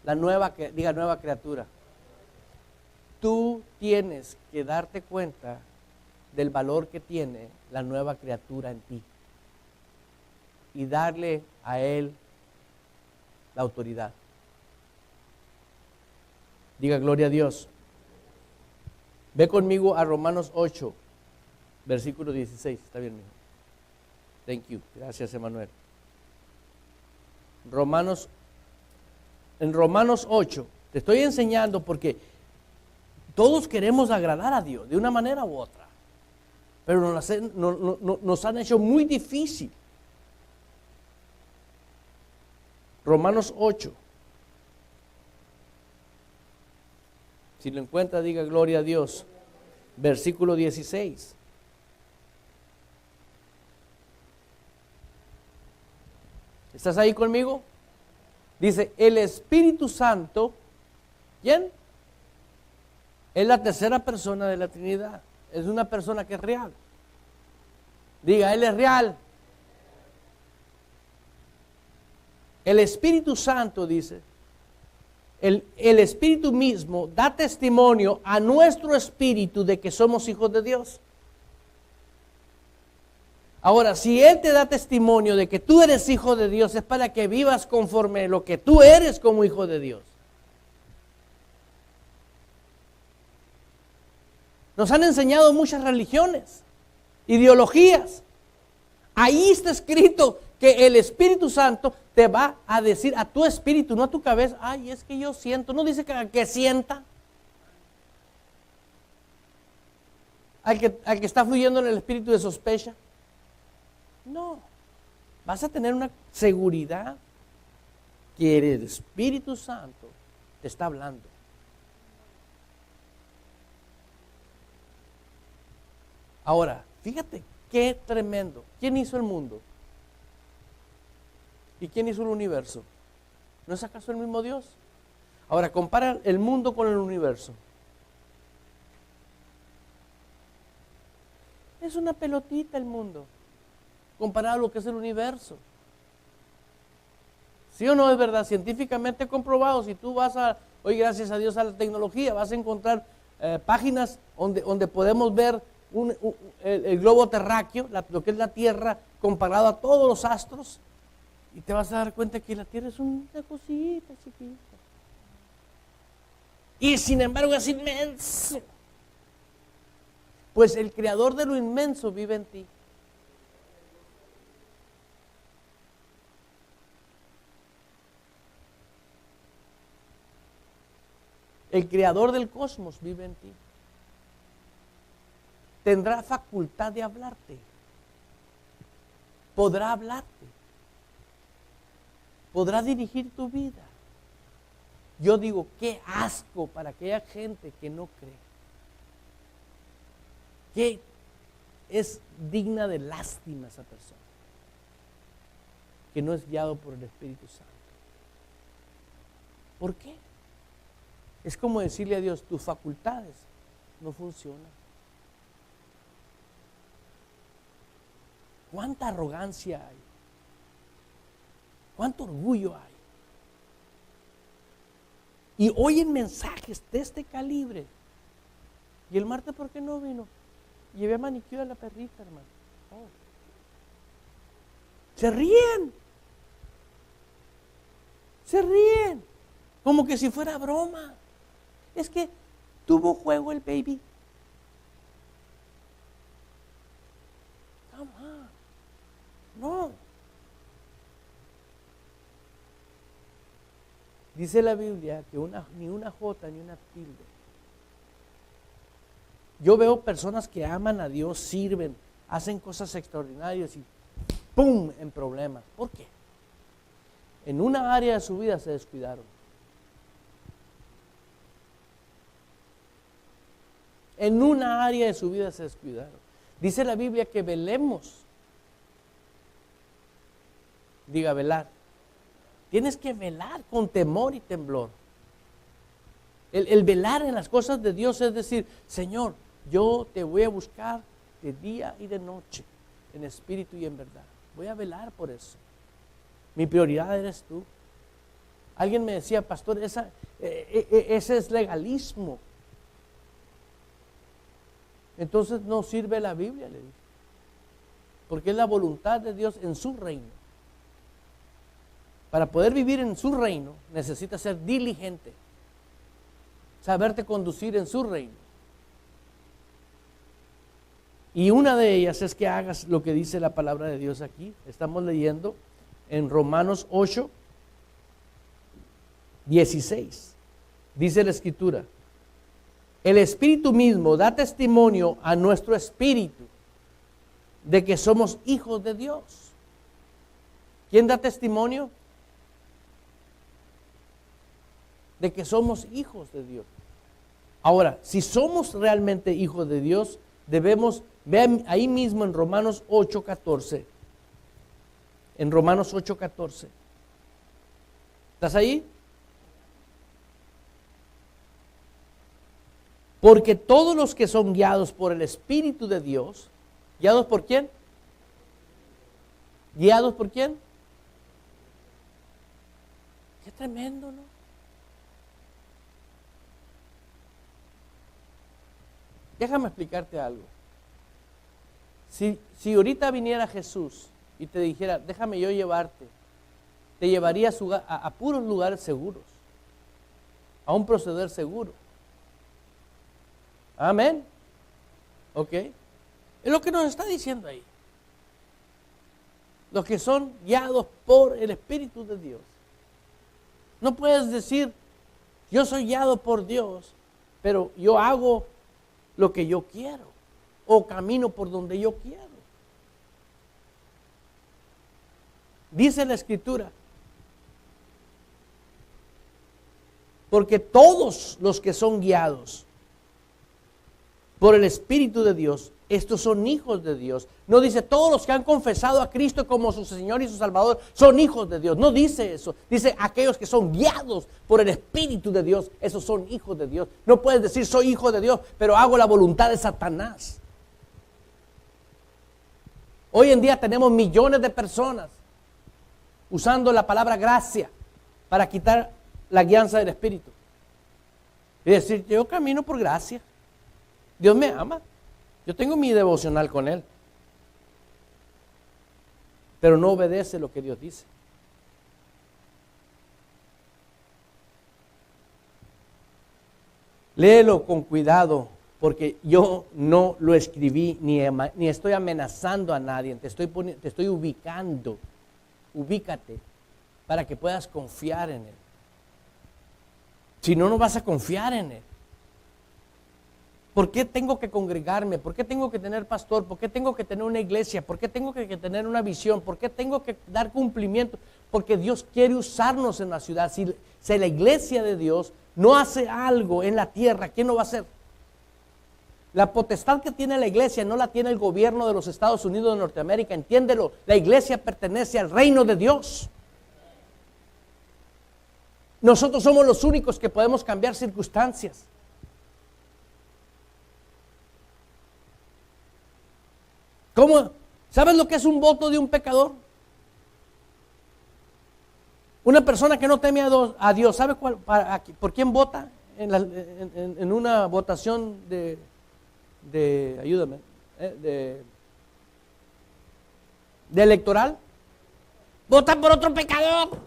La nueva criatura. Tú tienes que darte cuenta del valor que tiene la nueva criatura en ti y darle a él la autoridad. Diga gloria a Dios. Ve conmigo a Romanos 8, versículo 16. Está bien, mijo. Thank you. Gracias, Emanuel. En Romanos 8, te estoy enseñando porque todos queremos agradar a Dios de una manera u otra, pero nos han hecho muy difícil. Romanos 8. Si lo encuentra, diga gloria a Dios. Versículo 16. ¿Estás ahí conmigo? Dice, el Espíritu Santo, ¿quién? Es la tercera persona de la Trinidad. Es una persona que es real. Diga, Él es real. El Espíritu Santo, dice, el Espíritu mismo da testimonio a nuestro espíritu de que somos hijos de Dios. Ahora, si Él te da testimonio de que tú eres hijo de Dios, es para que vivas conforme lo que tú eres como hijo de Dios. Nos han enseñado muchas religiones, ideologías. Ahí está escrito que el Espíritu Santo te va a decir a tu espíritu, no a tu cabeza, ay, es que yo siento. No dice que sienta. Al que está fluyendo en el espíritu de sospecha. No, vas a tener una seguridad que el Espíritu Santo te está hablando. Ahora, fíjate qué tremendo. ¿Quién hizo el mundo? ¿Y quién hizo el universo? ¿No es acaso el mismo Dios? Ahora, compara el mundo con el universo. Es una pelotita el mundo, comparado a lo que es el universo. ¿Sí o no es verdad? Científicamente comprobado, si tú vas hoy gracias a Dios a la tecnología, vas a encontrar páginas donde podemos ver el globo terráqueo, lo que es la Tierra, comparado a todos los astros, y te vas a dar cuenta que la Tierra es una cosita chiquita. Y sin embargo es inmenso. Pues el creador de lo inmenso vive en ti. El creador del cosmos vive en ti. Tendrá facultad de hablarte. Podrá hablarte. Podrá dirigir tu vida. Yo digo, qué asco para aquella gente que no cree. Que es digna de lástima esa persona. Que no es guiado por el Espíritu Santo. ¿Por qué? Es como decirle a Dios, tus facultades no funcionan. ¿Cuánta arrogancia hay? ¿Cuánto orgullo hay? Y oyen mensajes de este calibre. ¿Y el martes por qué no vino? Llevé a manicure a la perrita, hermano. Oh. Se ríen. Se ríen. Como que si fuera broma. Es que tuvo juego el baby. Come on. No. Dice la Biblia que ni una jota ni una tilde. Yo veo personas que aman a Dios, sirven, hacen cosas extraordinarias y ¡pum! En problemas. ¿Por qué? En una área de su vida se descuidaron. En una área de su vida se descuidaron. Dice la Biblia que velemos. Diga velar. Tienes que velar con temor y temblor. El velar en las cosas de Dios es decir, Señor, yo te voy a buscar de día y de noche, en espíritu y en verdad. Voy a velar por eso. Mi prioridad eres tú. Alguien me decía, pastor, ese es legalismo. Entonces no sirve la Biblia, le dije. Porque es la voluntad de Dios en su reino. Para poder vivir en su reino, necesitas ser diligente. Saberte conducir en su reino. Y una de ellas es que hagas lo que dice la palabra de Dios aquí. Estamos leyendo en Romanos 8, 16. Dice la Escritura: el Espíritu mismo da testimonio a nuestro espíritu de que somos hijos de Dios. ¿Quién da testimonio? De que somos hijos de Dios. Ahora, si somos realmente hijos de Dios, debemos, vean ahí mismo en Romanos 8:14. En Romanos 8:14. ¿Estás ahí? Porque todos los que son guiados por el Espíritu de Dios, ¿guiados por quién? ¿Guiados por quién? Qué tremendo, ¿no? Déjame explicarte algo. Si ahorita viniera Jesús y te dijera, déjame yo llevarte, te llevaría a puros lugares seguros, a un proceder seguro. Amén. ¿Ok? Es lo que nos está diciendo ahí. Los que son guiados por el Espíritu de Dios. No puedes decir, yo soy guiado por Dios, pero yo hago lo que yo quiero o camino por donde yo quiero. Dice la Escritura, porque todos los que son guiados por el Espíritu de Dios, estos son hijos de Dios. No dice todos los que han confesado a Cristo como su Señor y su Salvador son hijos de Dios. No dice eso. Dice aquellos que son guiados por el Espíritu de Dios, esos son hijos de Dios. No puedes decir soy hijo de Dios, pero hago la voluntad de Satanás. Hoy en día tenemos millones de personas usando la palabra gracia para quitar la guianza del Espíritu. Y decir, yo camino por gracia. Dios me ama. Yo tengo mi devocional con Él. Pero no obedece lo que Dios dice. Léelo con cuidado, porque yo no lo escribí ni estoy amenazando a nadie. Te estoy ubicando. Ubícate para que puedas confiar en Él. Si no, no vas a confiar en Él. ¿Por qué tengo que congregarme? ¿Por qué tengo que tener pastor? ¿Por qué tengo que tener una iglesia? ¿Por qué tengo que tener una visión? ¿Por qué tengo que dar cumplimiento? Porque Dios quiere usarnos en la ciudad. Si la iglesia de Dios no hace algo en la tierra, ¿quién lo va a hacer? La potestad que tiene la iglesia no la tiene el gobierno de los Estados Unidos de Norteamérica, entiéndelo. La iglesia pertenece al reino de Dios. Nosotros somos los únicos que podemos cambiar circunstancias. ¿Cómo? ¿Sabes lo que es un voto de un pecador? Una persona que no teme a Dios, ¿sabe por quién vota en una votación ayúdame, de electoral? Vota por otro pecador.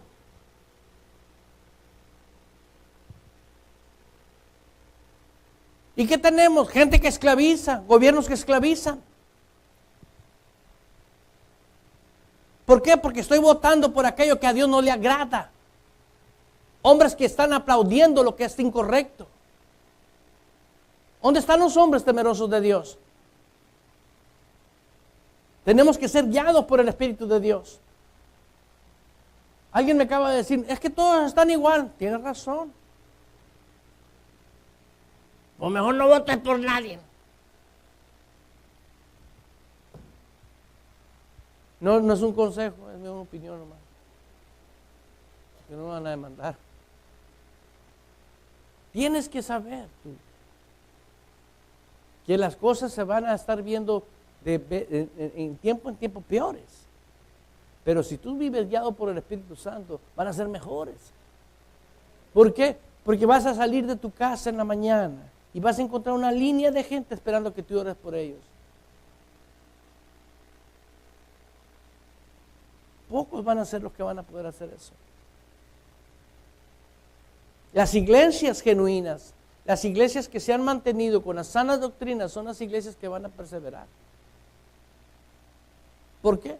¿Y qué tenemos? Gente que esclaviza, gobiernos que esclavizan. ¿Por qué? Porque estoy votando por aquello que a Dios no le agrada. Hombres que están aplaudiendo lo que es incorrecto. ¿Dónde están los hombres temerosos de Dios? Tenemos que ser guiados por el Espíritu de Dios. Alguien me acaba de decir, es que todos están igual. Tienes razón. O mejor no votes por nadie. No es un consejo, es mi opinión nomás. Que no me van a demandar. Tienes que saber tú que las cosas se van a estar viendo en tiempo peores. Pero si tú vives guiado por el Espíritu Santo, van a ser mejores. ¿Por qué? Porque vas a salir de tu casa en la mañana y vas a encontrar una línea de gente esperando que tú ores por ellos. Pocos van a ser los que van a poder hacer eso. Las iglesias genuinas, las iglesias que se han mantenido con las sanas doctrinas, son las iglesias que van a perseverar. ¿Por qué?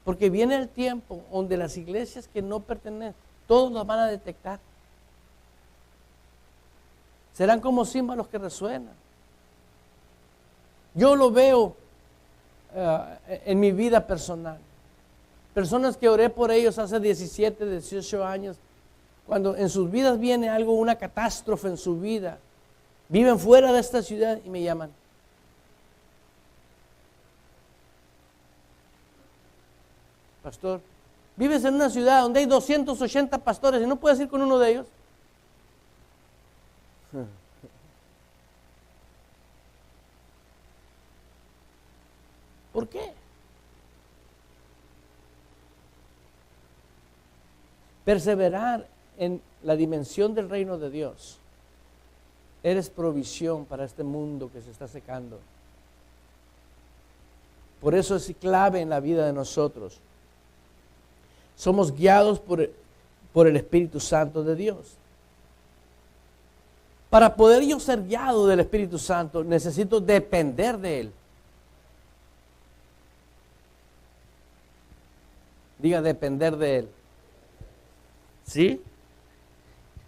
Porque viene el tiempo donde las iglesias que no pertenecen, todos las van a detectar. Serán como címbalos que resuenan. Yo lo veo en mi vida personal. Personas que oré por ellos hace 17, 18 años, cuando en sus vidas viene algo, una catástrofe en su vida, viven fuera de esta ciudad y me llaman. Pastor, vives en una ciudad donde hay 280 pastores y no puedes ir con uno de ellos. ¿Por qué? Perseverar en la dimensión del reino de Dios. Eres provisión para este mundo que se está secando. Por eso es clave en la vida de nosotros. Somos guiados por el Espíritu Santo de Dios. Para poder yo ser guiado del Espíritu Santo, necesito depender de Él. Diga, depender de Él. ¿Sí?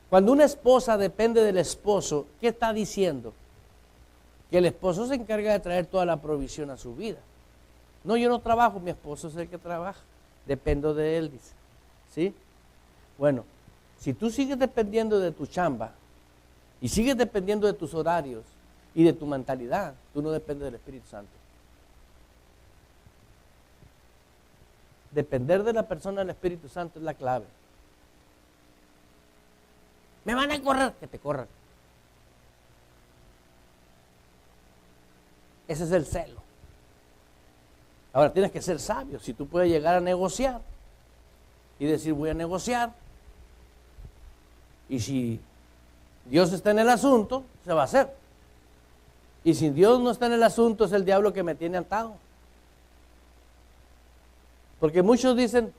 Cuando una esposa depende del esposo, ¿qué está diciendo? Que el esposo se encarga de traer toda la provisión a su vida. No, yo no trabajo, mi esposo es el que trabaja. Dependo de él, dice. ¿Sí? Bueno, si tú sigues dependiendo de tu chamba y sigues dependiendo de tus horarios y de tu mentalidad, tú no dependes del Espíritu Santo. Depender de la persona del Espíritu Santo es la clave. Me van a correr, que te corran. Ese es el celo. Ahora tienes que ser sabio. Si tú puedes llegar a negociar y decir voy a negociar, y si Dios está en el asunto, se va a hacer. Y si Dios no está en el asunto, es el diablo que me tiene atado. Porque muchos dicen,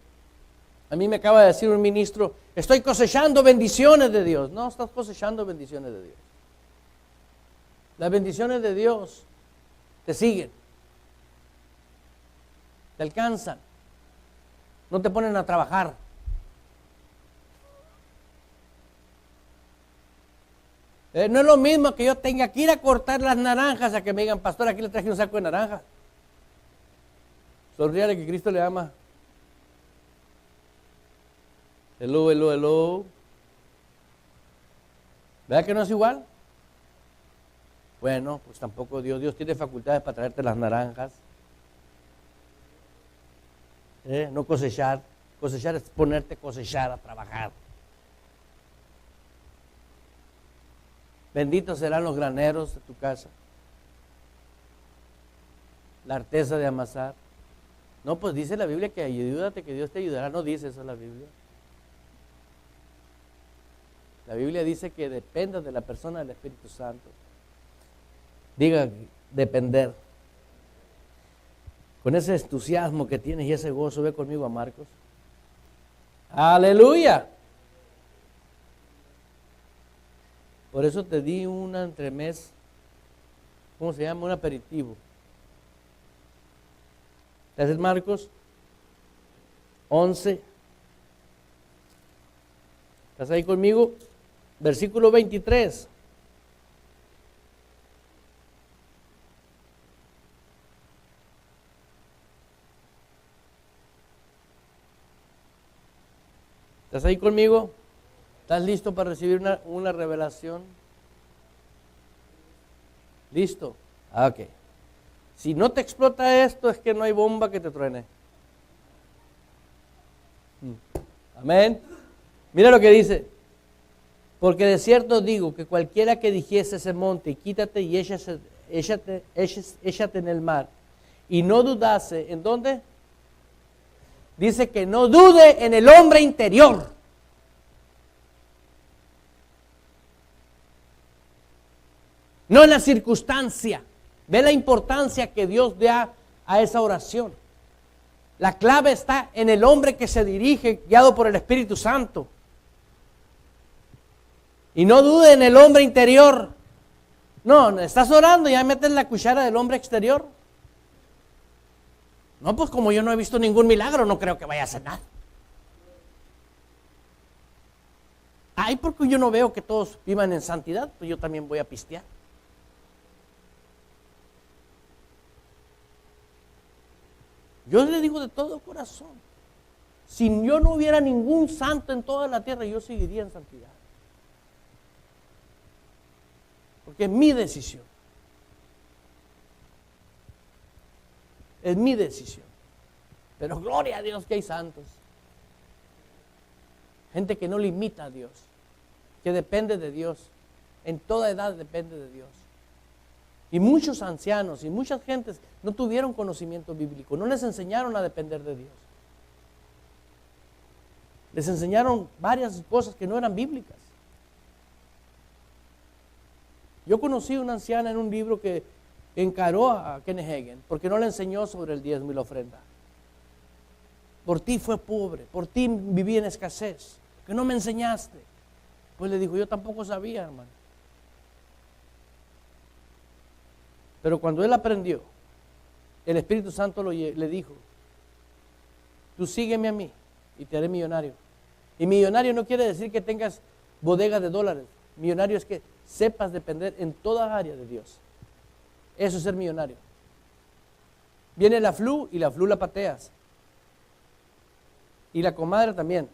a mí me acaba de decir un ministro, estoy cosechando bendiciones de Dios. No, estás cosechando bendiciones de Dios. Las bendiciones de Dios te siguen, te alcanzan, no te ponen a trabajar. No es lo mismo que yo tenga que ir a cortar las naranjas a que me digan, pastor, aquí le traje un saco de naranjas. Sonríale que Cristo le ama. Hello, hello, hello. ¿Verdad que no es igual? Bueno, pues tampoco Dios tiene facultades para traerte las naranjas. No cosechar. Cosechar es ponerte a cosechar, a trabajar. Benditos serán los graneros de tu casa. La arteza de amasar. No, pues dice la Biblia que ayúdate, que Dios te ayudará. No dice eso la Biblia. La Biblia dice que dependa de la persona del Espíritu Santo. Diga, depender. Con ese entusiasmo que tienes y ese gozo, ve conmigo a Marcos. ¡Aleluya! Por eso te di una entremés, ¿cómo se llama? Un aperitivo. ¿Estás en Marcos 11? ¿Estás ahí conmigo? Versículo 23. ¿Estás ahí conmigo? ¿Estás listo para recibir una revelación? ¿Listo? Ok. Si no te explota esto, es que no hay bomba que te truene. Amén. Mira lo que dice. Porque de cierto digo que cualquiera que dijese ese monte, quítate y échate en el mar, y no dudase, ¿en dónde? Dice que no dude en el hombre interior. No en la circunstancia. Ve la importancia que Dios da a esa oración. La clave está en el hombre que se dirige, guiado por el Espíritu Santo. Y no dude en el hombre interior. No, estás orando y ya metes la cuchara del hombre exterior. No, pues como yo no he visto ningún milagro, no creo que vaya a hacer nada. Ay, porque yo no veo que todos vivan en santidad, pues yo también voy a pistear. Yo le digo de todo corazón, si yo no hubiera ningún santo en toda la tierra, yo seguiría en santidad. Porque es mi decisión. Es mi decisión. Pero gloria a Dios que hay santos. Gente que no limita a Dios, que depende de Dios. En toda edad depende de Dios. Y muchos ancianos y muchas gentes no tuvieron conocimiento bíblico, no les enseñaron a depender de Dios. Les enseñaron varias cosas que no eran bíblicas. Yo conocí a una anciana en un libro que encaró a Kenneth Hagin porque no le enseñó sobre el diezmo y la ofrenda. Por ti fue pobre, por ti viví en escasez, que no me enseñaste. Pues le dijo, yo tampoco sabía, hermano. Pero cuando él aprendió, el Espíritu Santo le dijo, tú sígueme a mí y te haré millonario. Y millonario no quiere decir que tengas bodegas de dólares. Millonario es que sepas depender en toda área de Dios. Eso es ser millonario. Viene la flu y la flu la pateas. Y la comadre también.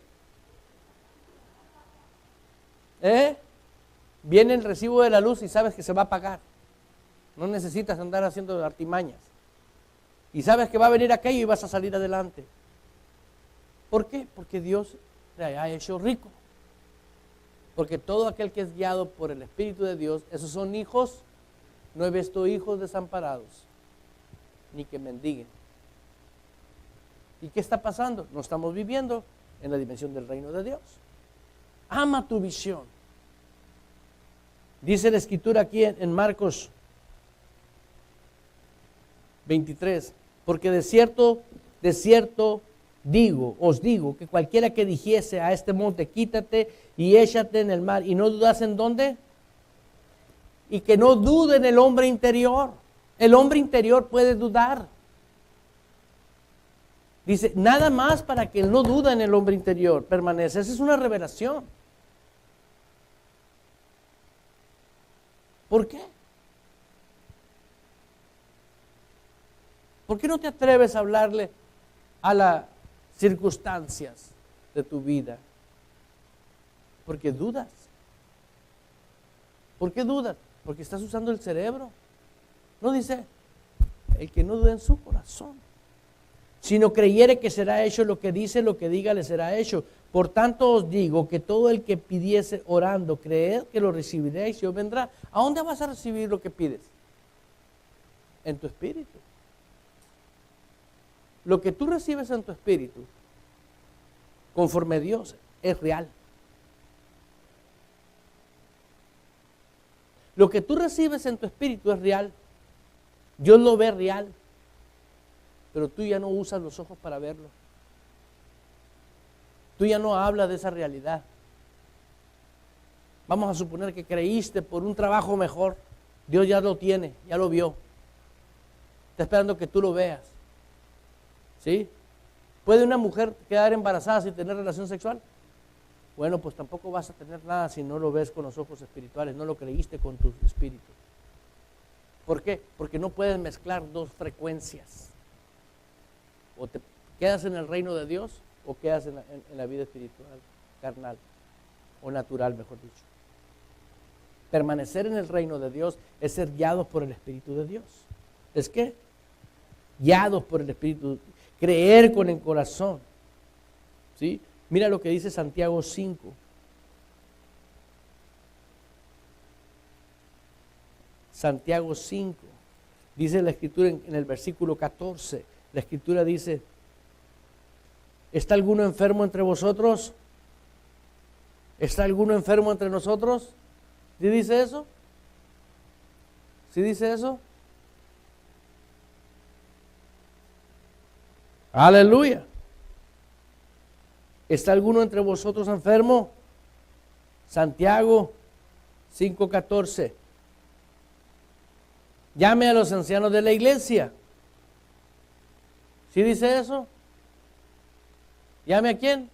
Viene el recibo de la luz y sabes que se va a pagar. No necesitas andar haciendo artimañas. Y sabes que va a venir aquello y vas a salir adelante. ¿Por qué? Porque Dios te ha hecho rico. Porque todo aquel que es guiado por el Espíritu de Dios, esos son hijos, no he visto hijos desamparados, ni que mendiguen. ¿Y qué está pasando? No estamos viviendo en la dimensión del reino de Dios. Ama tu visión. Dice la Escritura aquí en Marcos 23, porque de cierto os digo, que cualquiera que dijese a este monte, quítate y échate en el mar, y no dudas en dónde, y que no dude en el hombre interior. El hombre interior puede dudar. Dice, nada más para que él no duda en el hombre interior, permanece. Esa es una revelación. ¿Por qué? ¿Por qué no te atreves a hablarle a las circunstancias de tu vida? Porque dudas. ¿Por qué dudas? Porque estás usando el cerebro. No dice, el que no duda en su corazón, sino creyere que será hecho lo que dice, lo que diga le será hecho. Por tanto os digo que todo el que pidiese orando, creed que lo recibiréis y os vendrá. ¿A dónde vas a recibir lo que pides? En tu espíritu. Lo que tú recibes en tu espíritu, conforme a Dios, es real. Lo que tú recibes en tu espíritu es real. Dios lo ve real, pero tú ya no usas los ojos para verlo. Tú ya no hablas de esa realidad. Vamos a suponer que creíste por un trabajo mejor. Dios ya lo tiene, ya lo vio. Está esperando que tú lo veas. ¿Sí? ¿Puede una mujer quedar embarazada sin tener relación sexual? Bueno, pues tampoco vas a tener nada si no lo ves con los ojos espirituales, no lo creíste con tu espíritu. ¿Por qué? Porque no puedes mezclar dos frecuencias. O te quedas en el reino de Dios o quedas en la vida espiritual, carnal o natural, mejor dicho. Permanecer en el reino de Dios es ser guiados por el Espíritu de Dios. ¿Es qué? Guiados por el Espíritu. Creer con el corazón. ¿Sí? Mira lo que dice Santiago 5. Santiago 5. Dice la Escritura en el versículo 14. La Escritura dice: ¿está alguno enfermo entre vosotros? ¿Está alguno enfermo entre nosotros? ¿Sí dice eso? ¿Sí dice eso? Aleluya. ¿Está alguno entre vosotros enfermo? Santiago 5:14. Llame a los ancianos de la iglesia. ¿Sí dice eso? ¿Llame a quién?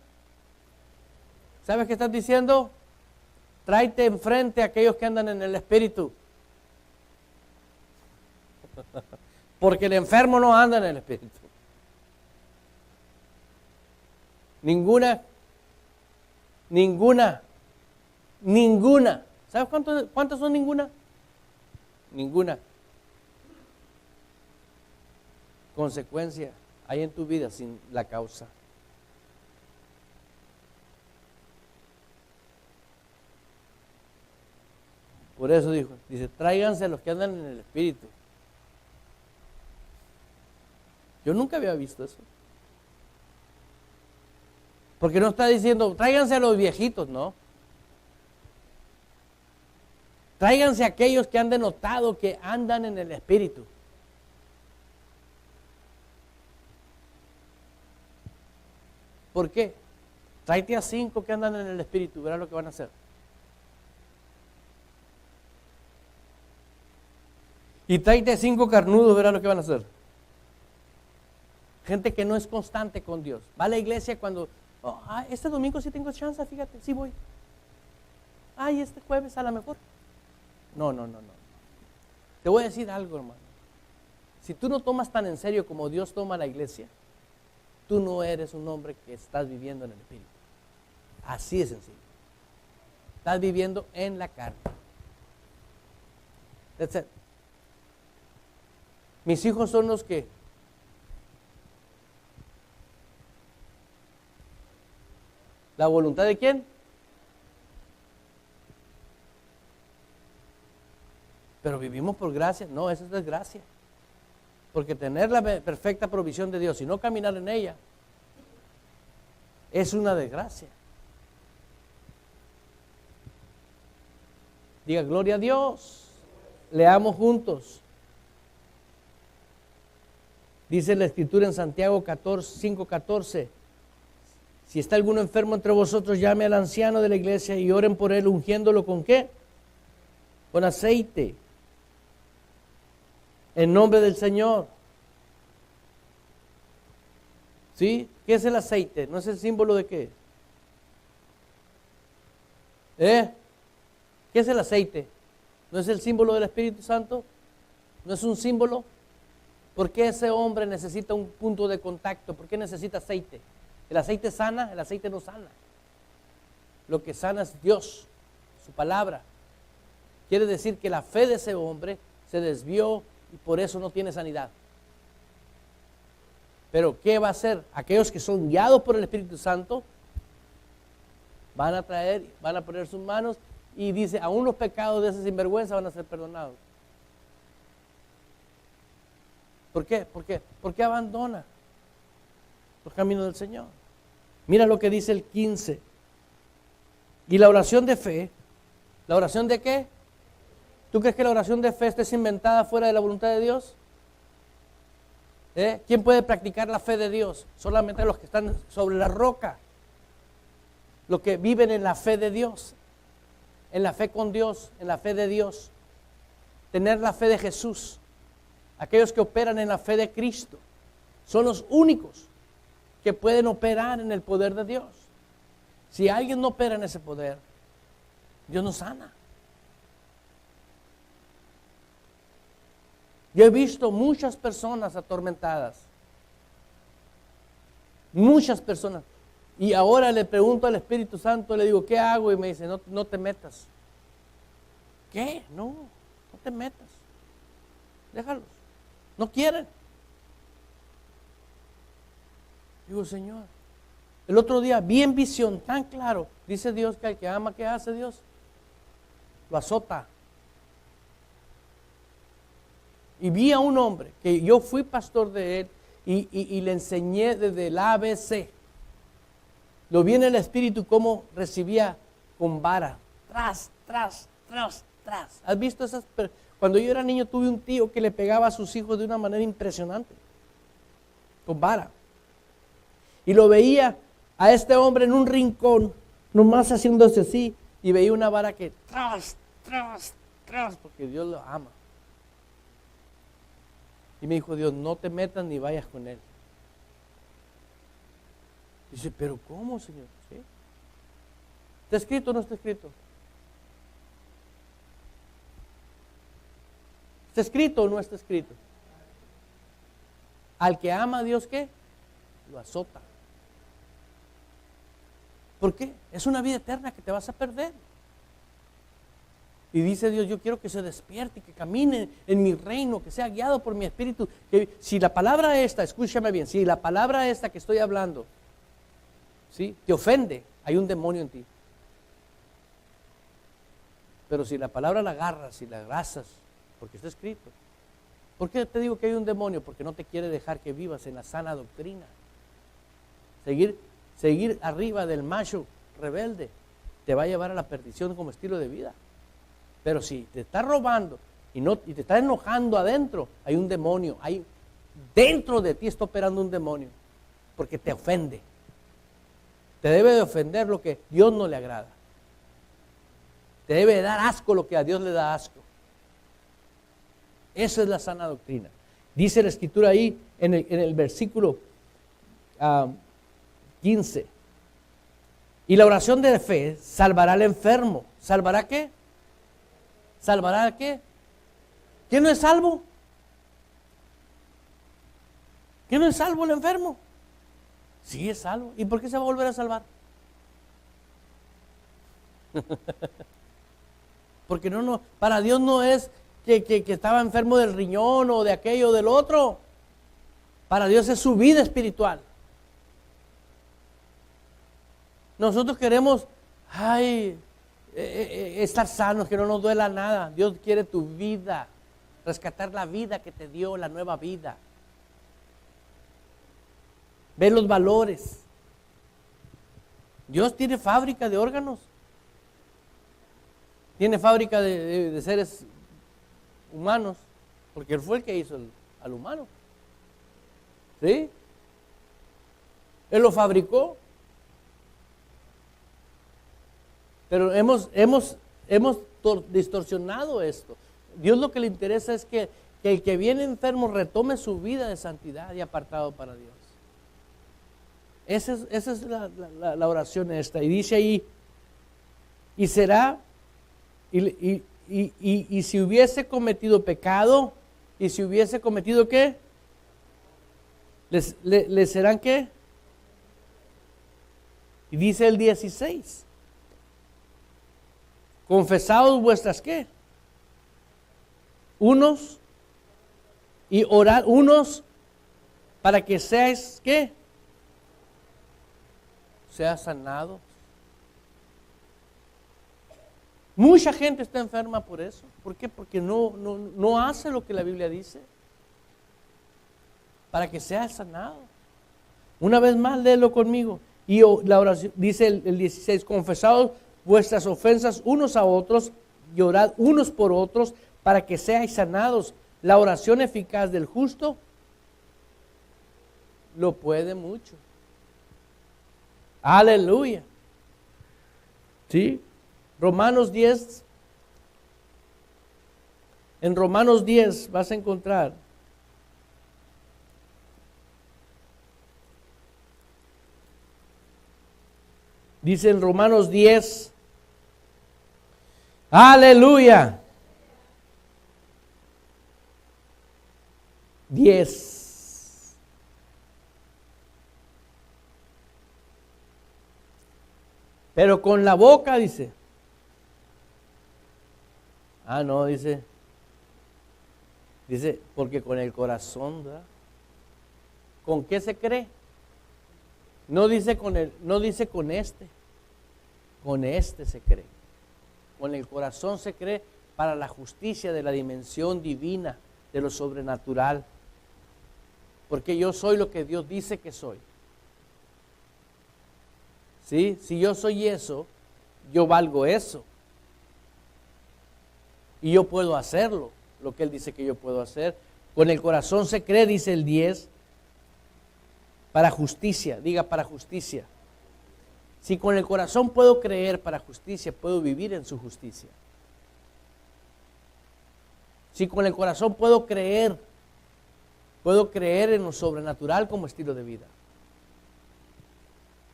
¿Sabes qué estás diciendo? Tráete enfrente a aquellos que andan en el espíritu. Porque el enfermo no anda en el espíritu. Ninguna. ¿Sabes cuántas son ninguna? Ninguna consecuencia hay en tu vida sin la causa. Por eso dice, tráiganse a los que andan en el espíritu. Yo nunca había visto eso. Porque no está diciendo, tráiganse a los viejitos, no. Tráiganse a aquellos que han denotado que andan en el espíritu. ¿Por qué? Tráete a 5 que andan en el espíritu, verás lo que van a hacer. Y tráete a 5 carnudos, verás lo que van a hacer. Gente que no es constante con Dios. Va a la iglesia cuando, este domingo sí tengo chance, fíjate, sí voy. Ay, este jueves a lo mejor. No. Te voy a decir algo, hermano. Si tú no tomas tan en serio como Dios toma la iglesia, tú no eres un hombre que estás viviendo en el espíritu. Así de sencillo. Estás viviendo en la carne. That's it. Mis hijos son los que ¿la voluntad de quién? Pero vivimos por gracia. No, eso es desgracia. Porque tener la perfecta provisión de Dios y no caminar en ella es una desgracia. Diga, gloria a Dios. Leamos juntos. Dice la Escritura en Santiago 5:14. Si está alguno enfermo entre vosotros, llame al anciano de la iglesia y oren por él, ungiéndolo ¿con qué? Con aceite. En nombre del Señor. ¿Sí? ¿Qué es el aceite? ¿No es el símbolo de qué? ¿Qué es el aceite? ¿No es el símbolo del Espíritu Santo? ¿No es un símbolo? ¿Por qué ese hombre necesita un punto de contacto? ¿Por qué necesita aceite? ¿El aceite sana? El aceite no sana. Lo que sana es Dios, su palabra. Quiere decir que la fe de ese hombre se desvió y por eso no tiene sanidad. Pero ¿qué va a hacer? Aquellos que son guiados por el Espíritu Santo van a poner sus manos y dice, aún los pecados de ese sinvergüenza van a ser perdonados. ¿Por qué? Porque abandona los caminos del Señor. Mira lo que dice el 15. Y la oración de fe, ¿la oración de qué? ¿Tú crees que la oración de fe esté inventada fuera de la voluntad de Dios? ¿Quién puede practicar la fe de Dios? Solamente los que están sobre la roca, los que viven en la fe de Dios, en la fe con Dios, en la fe de Dios. Tener la fe de Jesús. Aquellos que operan en la fe de Cristo son los únicos que pueden operar en el poder de Dios. Si alguien no opera en ese poder, Dios no sana. Yo he visto muchas personas atormentadas. Muchas personas. Y ahora le pregunto al Espíritu Santo, le digo, ¿qué hago? Y me dice, no te metas. ¿Qué? No te metas. Déjalos. No quieren. Digo, Señor. El otro día vi en visión tan claro, dice Dios que al que ama, ¿qué hace Dios? Lo azota. Y vi a un hombre que yo fui pastor de él y le enseñé desde el ABC. Lo vi en el espíritu cómo recibía con vara. Tras. ¿Has visto esas? Cuando yo era niño tuve un tío que le pegaba a sus hijos de una manera impresionante. Con vara. Y lo veía a este hombre en un rincón, nomás haciéndose así. Y veía una vara que tras, porque Dios lo ama. Y me dijo Dios, no te metas ni vayas con él. Dice, pero ¿cómo, Señor? ¿Sí? ¿Está escrito o no está escrito? ¿Está escrito o no está escrito? Al que ama a Dios, ¿qué? Lo azota. ¿Por qué? Es una vida eterna que te vas a perder. Y dice Dios, yo quiero que se despierte, que camine en mi reino, que sea guiado por mi espíritu. Que si la palabra esta, escúchame bien, si la palabra esta que estoy hablando, ¿sí?, te ofende, hay un demonio en ti. Pero si la palabra la agarras y la abrazas, porque está escrito. ¿Por qué te digo que hay un demonio? Porque no te quiere dejar que vivas en la sana doctrina. Seguir arriba del macho rebelde te va a llevar a la perdición como estilo de vida. Pero si te está robando y te está enojando adentro, hay un demonio, dentro de ti está operando un demonio, porque te ofende. Te debe de ofender lo que a Dios no le agrada. Te debe de dar asco lo que a Dios le da asco. Esa es la sana doctrina. Dice la Escritura ahí en el versículo 15. Y la oración de fe salvará al enfermo. ¿Salvará qué? ¿Salvará qué? ¿Quién no es salvo? ¿Quién no es salvo el enfermo? Sí es salvo. ¿Y por qué se va a volver a salvar? Porque para Dios no es que estaba enfermo del riñón o de aquello o del otro. Para Dios es su vida espiritual. Nosotros queremos, estar sanos, que no nos duela nada. Dios quiere tu vida, rescatar la vida que te dio, la nueva vida. Ve los valores. Dios tiene fábrica de órganos. Tiene fábrica de seres humanos, porque Él fue el que hizo al humano. ¿Sí? Él lo fabricó. Pero hemos distorsionado esto. Dios lo que le interesa es que el que viene enfermo retome su vida de santidad y apartado para Dios. Esa es la oración esta. Y dice ahí, y será, y si hubiese cometido pecado, y si hubiese cometido ¿qué? ¿Les serán qué? Y dice el 16. Confesaos vuestras ¿qué? Unos y orad unos para que seáis ¿qué? Sea sanado. Mucha gente está enferma por eso. ¿Por qué? Porque no hace lo que la Biblia dice. Para que sea sanado. Una vez más, léelo conmigo. Y la oración, dice el 16, confesaos vuestras ofensas unos a otros y orad unos por otros para que seáis sanados. La oración eficaz del justo lo puede mucho. Aleluya. ¿Sí? Romanos 10, en Romanos 10 vas a encontrar dice en Romanos 10, aleluya, 10. Pero con la boca, dice. No, dice, porque con el corazón, ¿verdad? ¿Con qué se cree? No dice con este se cree. Con el corazón se cree para la justicia de la dimensión divina, de lo sobrenatural. Porque yo soy lo que Dios dice que soy. ¿Sí? Si yo soy eso, yo valgo eso. Y yo puedo hacerlo, lo que Él dice que yo puedo hacer. Con el corazón se cree, dice el 10, para justicia, diga para justicia. Si con el corazón puedo creer para justicia, puedo vivir en su justicia. Si con el corazón puedo creer en lo sobrenatural como estilo de vida.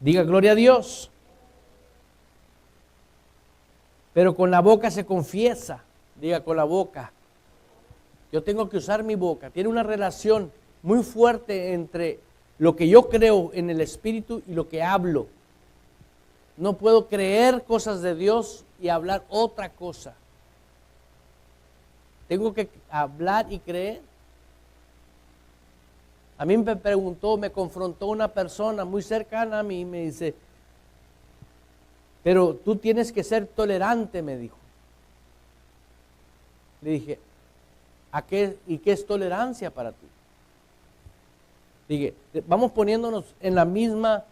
Diga gloria a Dios. Pero con la boca se confiesa. Diga con la boca. Yo tengo que usar mi boca. Tiene una relación muy fuerte entre lo que yo creo en el Espíritu y lo que hablo. No puedo creer cosas de Dios y hablar otra cosa. Tengo que hablar y creer. A mí me confrontó una persona muy cercana a mí y me dice, pero tú tienes que ser tolerante, me dijo. Le dije, qué es tolerancia para ti? Dije, vamos poniéndonos en la misma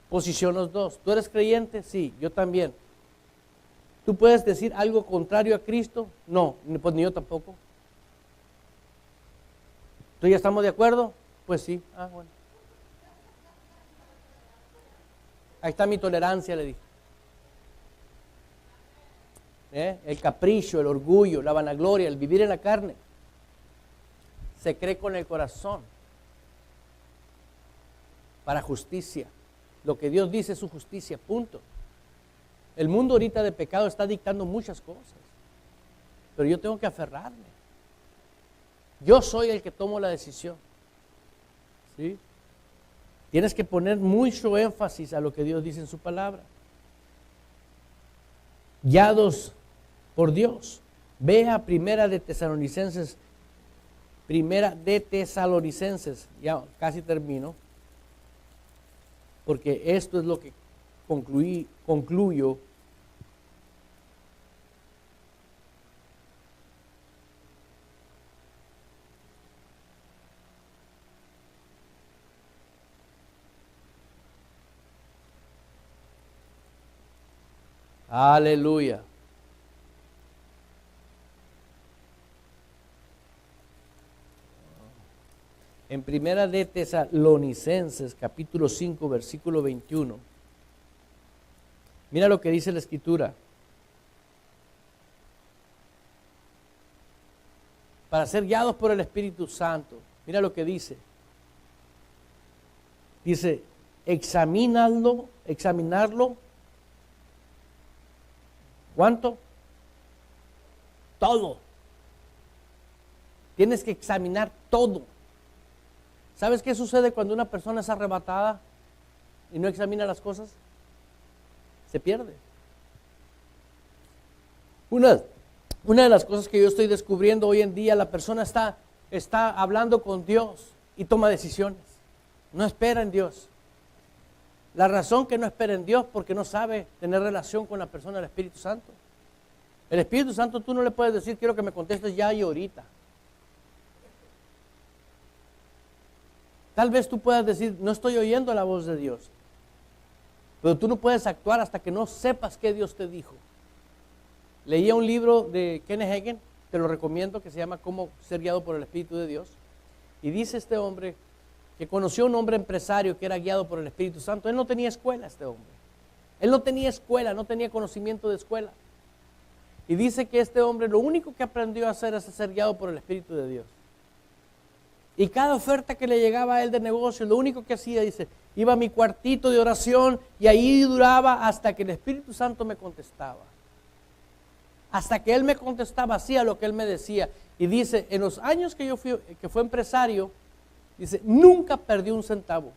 posición los dos. ¿Tú eres creyente? Sí, yo también. ¿Tú puedes decir algo contrario a Cristo? No, pues ni yo tampoco. ¿Tú ya estamos de acuerdo? Pues sí. Bueno. Ahí está mi tolerancia, le dije. El capricho, el orgullo, la vanagloria, el vivir en la carne, se cree con el corazón para justicia. Lo que Dios dice es su justicia, punto. El mundo ahorita de pecado está dictando muchas cosas, pero yo tengo que aferrarme. Yo soy el que tomo la decisión. ¿Sí? Tienes que poner mucho énfasis a lo que Dios dice en su palabra. Guiados por Dios. Vea Primera de Tesalonicenses, ya casi termino, porque esto es lo que concluyo. Aleluya. En Primera de Tesalonicenses, capítulo 5, versículo 21. Mira lo que dice la Escritura. Para ser guiados por el Espíritu Santo. Mira lo que dice. Dice, examinarlo. ¿Cuánto? Todo. Tienes que examinar todo. ¿Sabes qué sucede cuando una persona es arrebatada y no examina las cosas? Se pierde. Una de las cosas que yo estoy descubriendo hoy en día, la persona está hablando con Dios y toma decisiones. No espera en Dios. La razón que no espera en Dios porque no sabe tener relación con la persona del Espíritu Santo. El Espíritu Santo tú no le puedes decir, quiero que me contestes ya y ahorita. Tal vez tú puedas decir, no estoy oyendo la voz de Dios. Pero tú no puedes actuar hasta que no sepas qué Dios te dijo. Leía un libro de Kenneth Hagin, te lo recomiendo, que se llama Cómo ser guiado por el Espíritu de Dios. Y dice este hombre que conoció a un hombre empresario que era guiado por el Espíritu Santo. Él no tenía escuela, este hombre. Él no tenía escuela, no tenía conocimiento de escuela. Y dice que este hombre lo único que aprendió a hacer es ser guiado por el Espíritu de Dios. Y cada oferta que le llegaba a él de negocio, lo único que hacía, dice, iba a mi cuartito de oración y ahí duraba hasta que el Espíritu Santo me contestaba. Hasta que él me contestaba, hacía lo que él me decía. Y dice, en los años que fue empresario, dice, nunca perdió un centavo.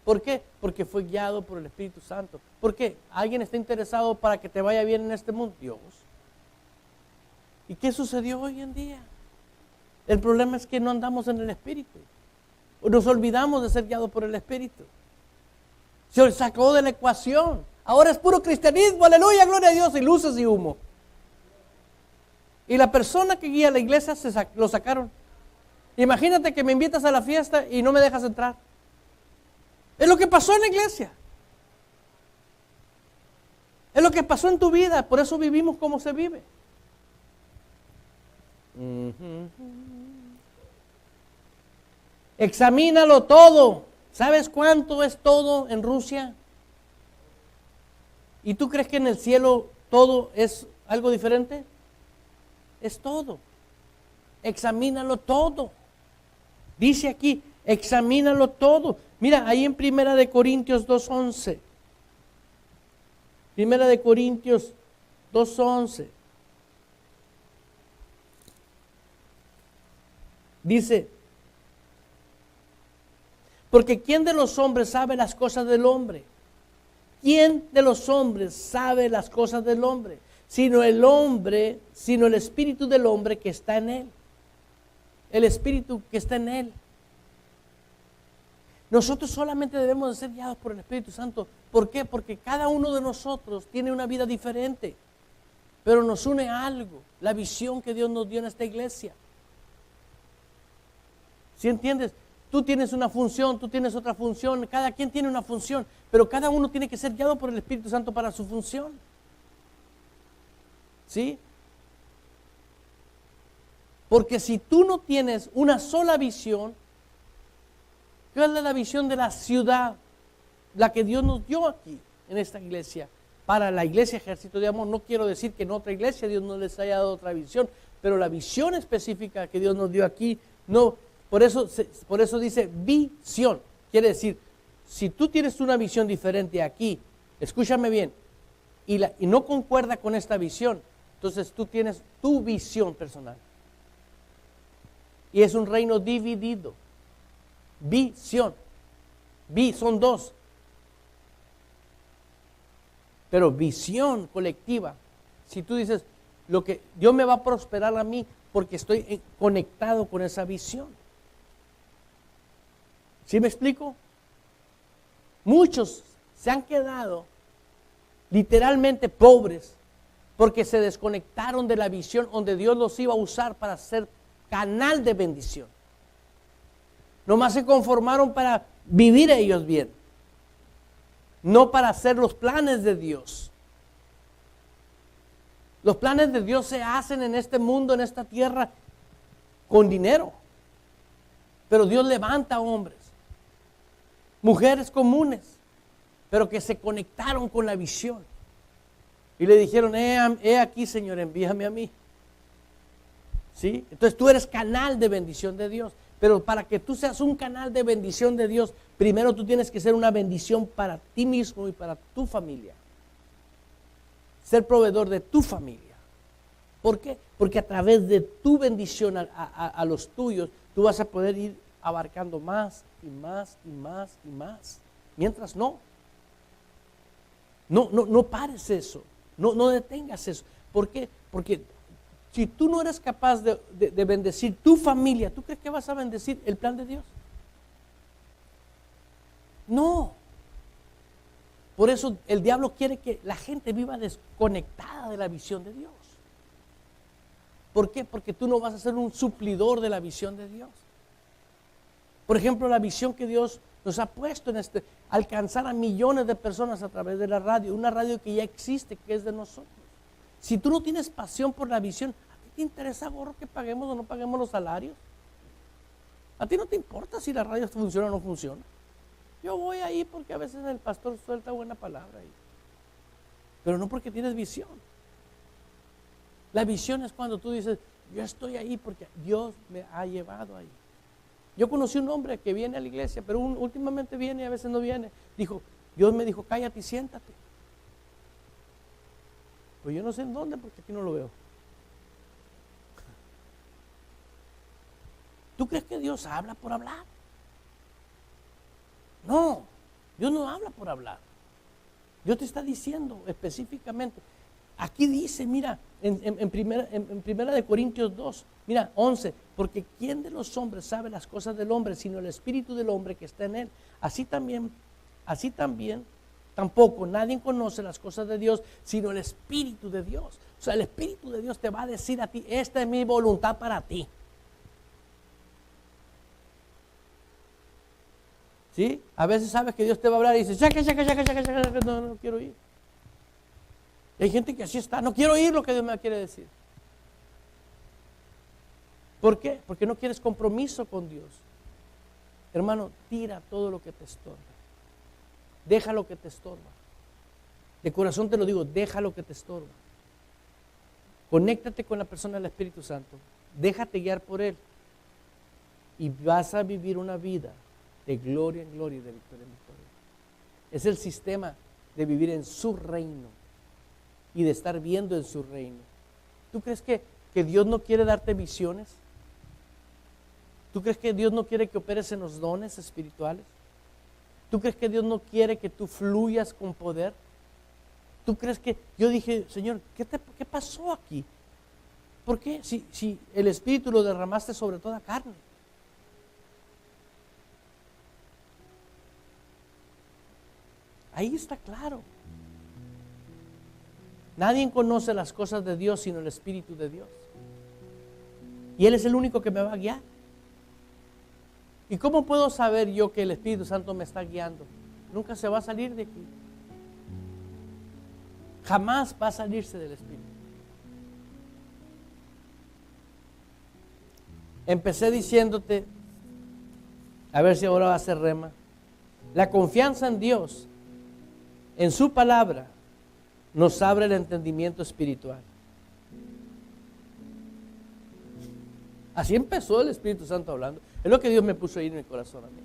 ¿Por qué? Porque fue guiado por el Espíritu Santo. ¿Por qué? ¿Alguien está interesado para que te vaya bien en este mundo? Dios. ¿Y qué sucedió hoy en día? El problema es que no andamos en el Espíritu. Nos olvidamos de ser guiados por el Espíritu. Se sacó de la ecuación. Ahora es puro cristianismo, aleluya, gloria a Dios, y luces y humo. Y la persona que guía la iglesia lo sacaron. Imagínate que me invitas a la fiesta y no me dejas entrar. Es lo que pasó en la iglesia. Es lo que pasó en tu vida, por eso vivimos como se vive. Examínalo todo. ¿Sabes cuánto es todo en Rusia? ¿Y tú crees que en el cielo todo es algo diferente? Es todo. Examínalo todo. Dice aquí, examínalo todo. Mira, ahí en Primera de Corintios 2:11. Primera de Corintios 2:11. Dice, porque ¿quién de los hombres sabe las cosas del hombre? ¿Quién de los hombres sabe las cosas del hombre? Sino el hombre, sino el espíritu del hombre que está en él. El espíritu que está en él. Nosotros solamente debemos de ser guiados por el Espíritu Santo. ¿Por qué? Porque cada uno de nosotros tiene una vida diferente. Pero nos une algo, la visión que Dios nos dio en esta iglesia. ¿Sí entiendes? Tú tienes una función, tú tienes otra función, cada quien tiene una función, pero cada uno tiene que ser guiado por el Espíritu Santo para su función. ¿Sí? Porque si tú no tienes una sola visión, ¿cuál es la visión de la ciudad? La que Dios nos dio aquí, en esta iglesia. Para la iglesia Ejército de Amor, no quiero decir que en otra iglesia Dios no les haya dado otra visión, pero la visión específica que Dios nos dio aquí, no. Por eso dice visión. Quiere decir, si tú tienes una visión diferente aquí, escúchame bien, y no concuerda con esta visión, entonces tú tienes tu visión personal. Y es un reino dividido. Visión. Son dos. Pero visión colectiva. Si tú dices, lo que Dios me va a prosperar a mí porque estoy conectado con esa visión. ¿Sí me explico? Muchos se han quedado literalmente pobres porque se desconectaron de la visión donde Dios los iba a usar para ser canal de bendición. Nomás se conformaron para vivir ellos bien, no para hacer los planes de Dios. Los planes de Dios se hacen en este mundo, en esta tierra, con dinero. Pero Dios levanta hombres, mujeres comunes, pero que se conectaron con la visión. Y le dijeron, he aquí, Señor, envíame a mí. ¿Sí? Entonces tú eres canal de bendición de Dios. Pero para que tú seas un canal de bendición de Dios, primero tú tienes que ser una bendición para ti mismo y para tu familia. Ser proveedor de tu familia. ¿Por qué? Porque a través de tu bendición a los tuyos, tú vas a poder ir abarcando más y más y más y más. Mientras no pares eso, no detengas eso. ¿Por qué? Porque si tú no eres capaz de bendecir tu familia, ¿tú crees que vas a bendecir el plan de Dios? No. Por eso el diablo quiere que la gente viva desconectada de la visión de Dios. ¿Por qué? Porque tú no vas a ser un suplidor de la visión de Dios. Por ejemplo, la visión que Dios nos ha puesto en alcanzar a millones de personas a través de la radio, una radio que ya existe, que es de nosotros. Si tú no tienes pasión por la visión, ¿a ti te interesa, gorro, que paguemos o no paguemos los salarios? ¿A ti no te importa si la radio funciona o no funciona? Yo voy ahí porque a veces el pastor suelta buena palabra ahí. Pero no porque tienes visión. La visión es cuando tú dices, yo estoy ahí porque Dios me ha llevado ahí. Yo conocí un hombre que viene a la iglesia, pero últimamente viene y a veces no viene. Dios me dijo, cállate y siéntate. Pues yo no sé en dónde porque aquí no lo veo. ¿Tú crees que Dios habla por hablar? No, Dios no habla por hablar. Dios te está diciendo específicamente. Aquí dice, mira, en primera de Corintios 2, mira, 11, porque ¿quién de los hombres sabe las cosas del hombre, sino el espíritu del hombre que está en él? Así también, tampoco nadie conoce las cosas de Dios, sino el espíritu de Dios. O sea, el espíritu de Dios te va a decir a ti, esta es mi voluntad para ti. ¿Sí? A veces sabes que Dios te va a hablar y dices, no quiero ir. Y hay gente que así está, no quiero oír lo que Dios me quiere decir. ¿Por qué? Porque no quieres compromiso con Dios. Hermano, tira todo lo que te estorba. Deja lo que te estorba. De corazón te lo digo, deja lo que te estorba. Conéctate con la persona del Espíritu Santo. Déjate guiar por Él. Y vas a vivir una vida de gloria en gloria y de victoria en victoria. Es el sistema de vivir en su reino y de estar viendo en su reino. ¿Tú crees que Dios no quiere darte visiones? ¿Tú crees que Dios no quiere que operes en los dones espirituales? ¿Tú crees que Dios no quiere que tú fluyas con poder? ¿Tú crees que yo dije, Señor, qué pasó aquí? ¿Por qué? Si el Espíritu lo derramaste sobre toda carne. Ahí está claro. Nadie conoce las cosas de Dios sino el Espíritu de Dios. Y Él es el único que me va a guiar. ¿Y cómo puedo saber yo que el Espíritu Santo me está guiando? Nunca se va a salir de aquí. Jamás va a salirse del Espíritu. Empecé diciéndote, a ver si ahora va a ser rema, la confianza en Dios, en su palabra, nos abre el entendimiento espiritual. Así empezó el Espíritu Santo hablando. Es lo que Dios me puso ahí en mi corazón a mí.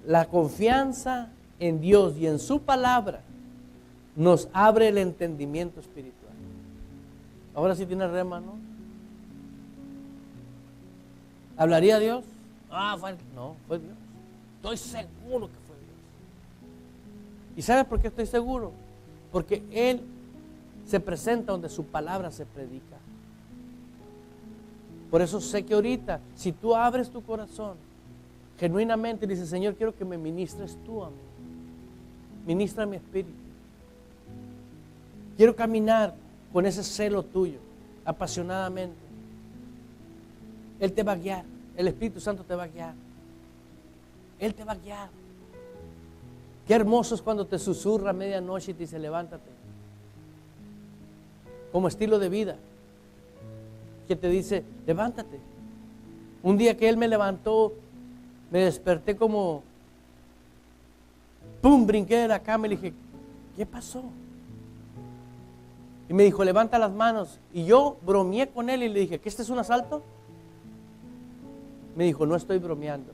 La confianza en Dios y en su palabra nos abre el entendimiento espiritual. Ahora sí tiene rema, ¿no? ¿Hablaría Dios? No, fue Dios. Estoy seguro que fue Dios. ¿Y sabes por qué estoy seguro? Porque Él se presenta donde su palabra se predica. Por eso sé que ahorita, si tú abres tu corazón, genuinamente dices, Señor, quiero que me ministres tú a mí. Ministra mi espíritu. Quiero caminar con ese celo tuyo, apasionadamente. Él te va a guiar. El Espíritu Santo te va a guiar. Él te va a guiar. Qué hermoso es cuando te susurra a medianoche y te dice, levántate. Como estilo de vida. Que te dice, levántate. Un día que Él me levantó, me desperté como, ¡pum!, brinqué de la cama y le dije, ¿qué pasó? Y me dijo, levanta las manos. Y yo bromeé con él y le dije, ¿qué este es un asalto? Me dijo, no estoy bromeando,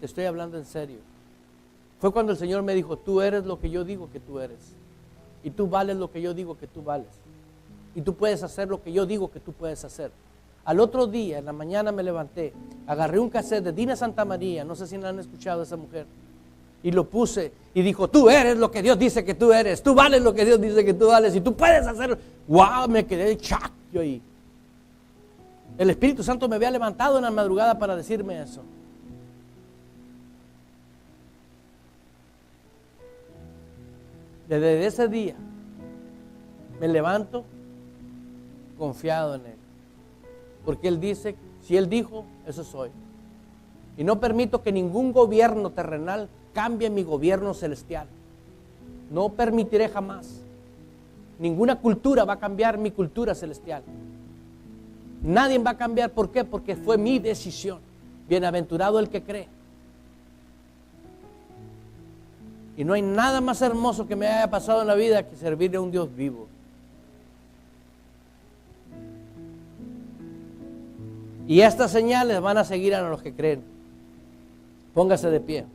te estoy hablando en serio. Fue cuando el Señor me dijo, tú eres lo que yo digo que tú eres. Y tú vales lo que yo digo que tú vales. Y tú puedes hacer lo que yo digo que tú puedes hacer. Al otro día, en la mañana me levanté, agarré un cassette de Dina Santa María, no sé si la han escuchado esa mujer, y lo puse y dijo, tú eres lo que Dios dice que tú eres, tú vales lo que Dios dice que tú vales y tú puedes hacerlo. ¡Wow! Me quedé chac yo ahí. El Espíritu Santo me había levantado en la madrugada para decirme eso. Desde ese día me levanto confiado en Él. Porque Él dice, si Él dijo, eso soy. Y no permito que ningún gobierno terrenal cambie mi gobierno celestial. No permitiré jamás. Ninguna cultura va a cambiar mi cultura celestial. Nadie va a cambiar. ¿Por qué? Porque fue mi decisión. Bienaventurado el que cree. Y no hay nada más hermoso que me haya pasado en la vida que servirle a un Dios vivo. Y estas señales van a seguir a los que creen. Póngase de pie.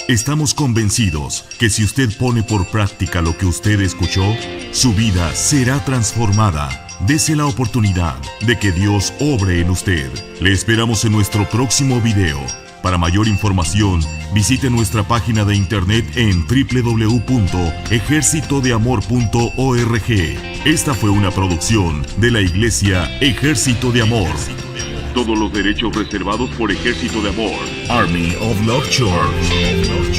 Estamos convencidos que si usted pone por práctica lo que usted escuchó, su vida será transformada. Dese la oportunidad de que Dios obre en usted. Le esperamos en nuestro próximo video. Para mayor información, visite nuestra página de internet en www.ejercitodeamor.org. Esta fue una producción de la Iglesia Ejército de Amor. Todos los derechos reservados por Ejército de Amor. Army of Love Church.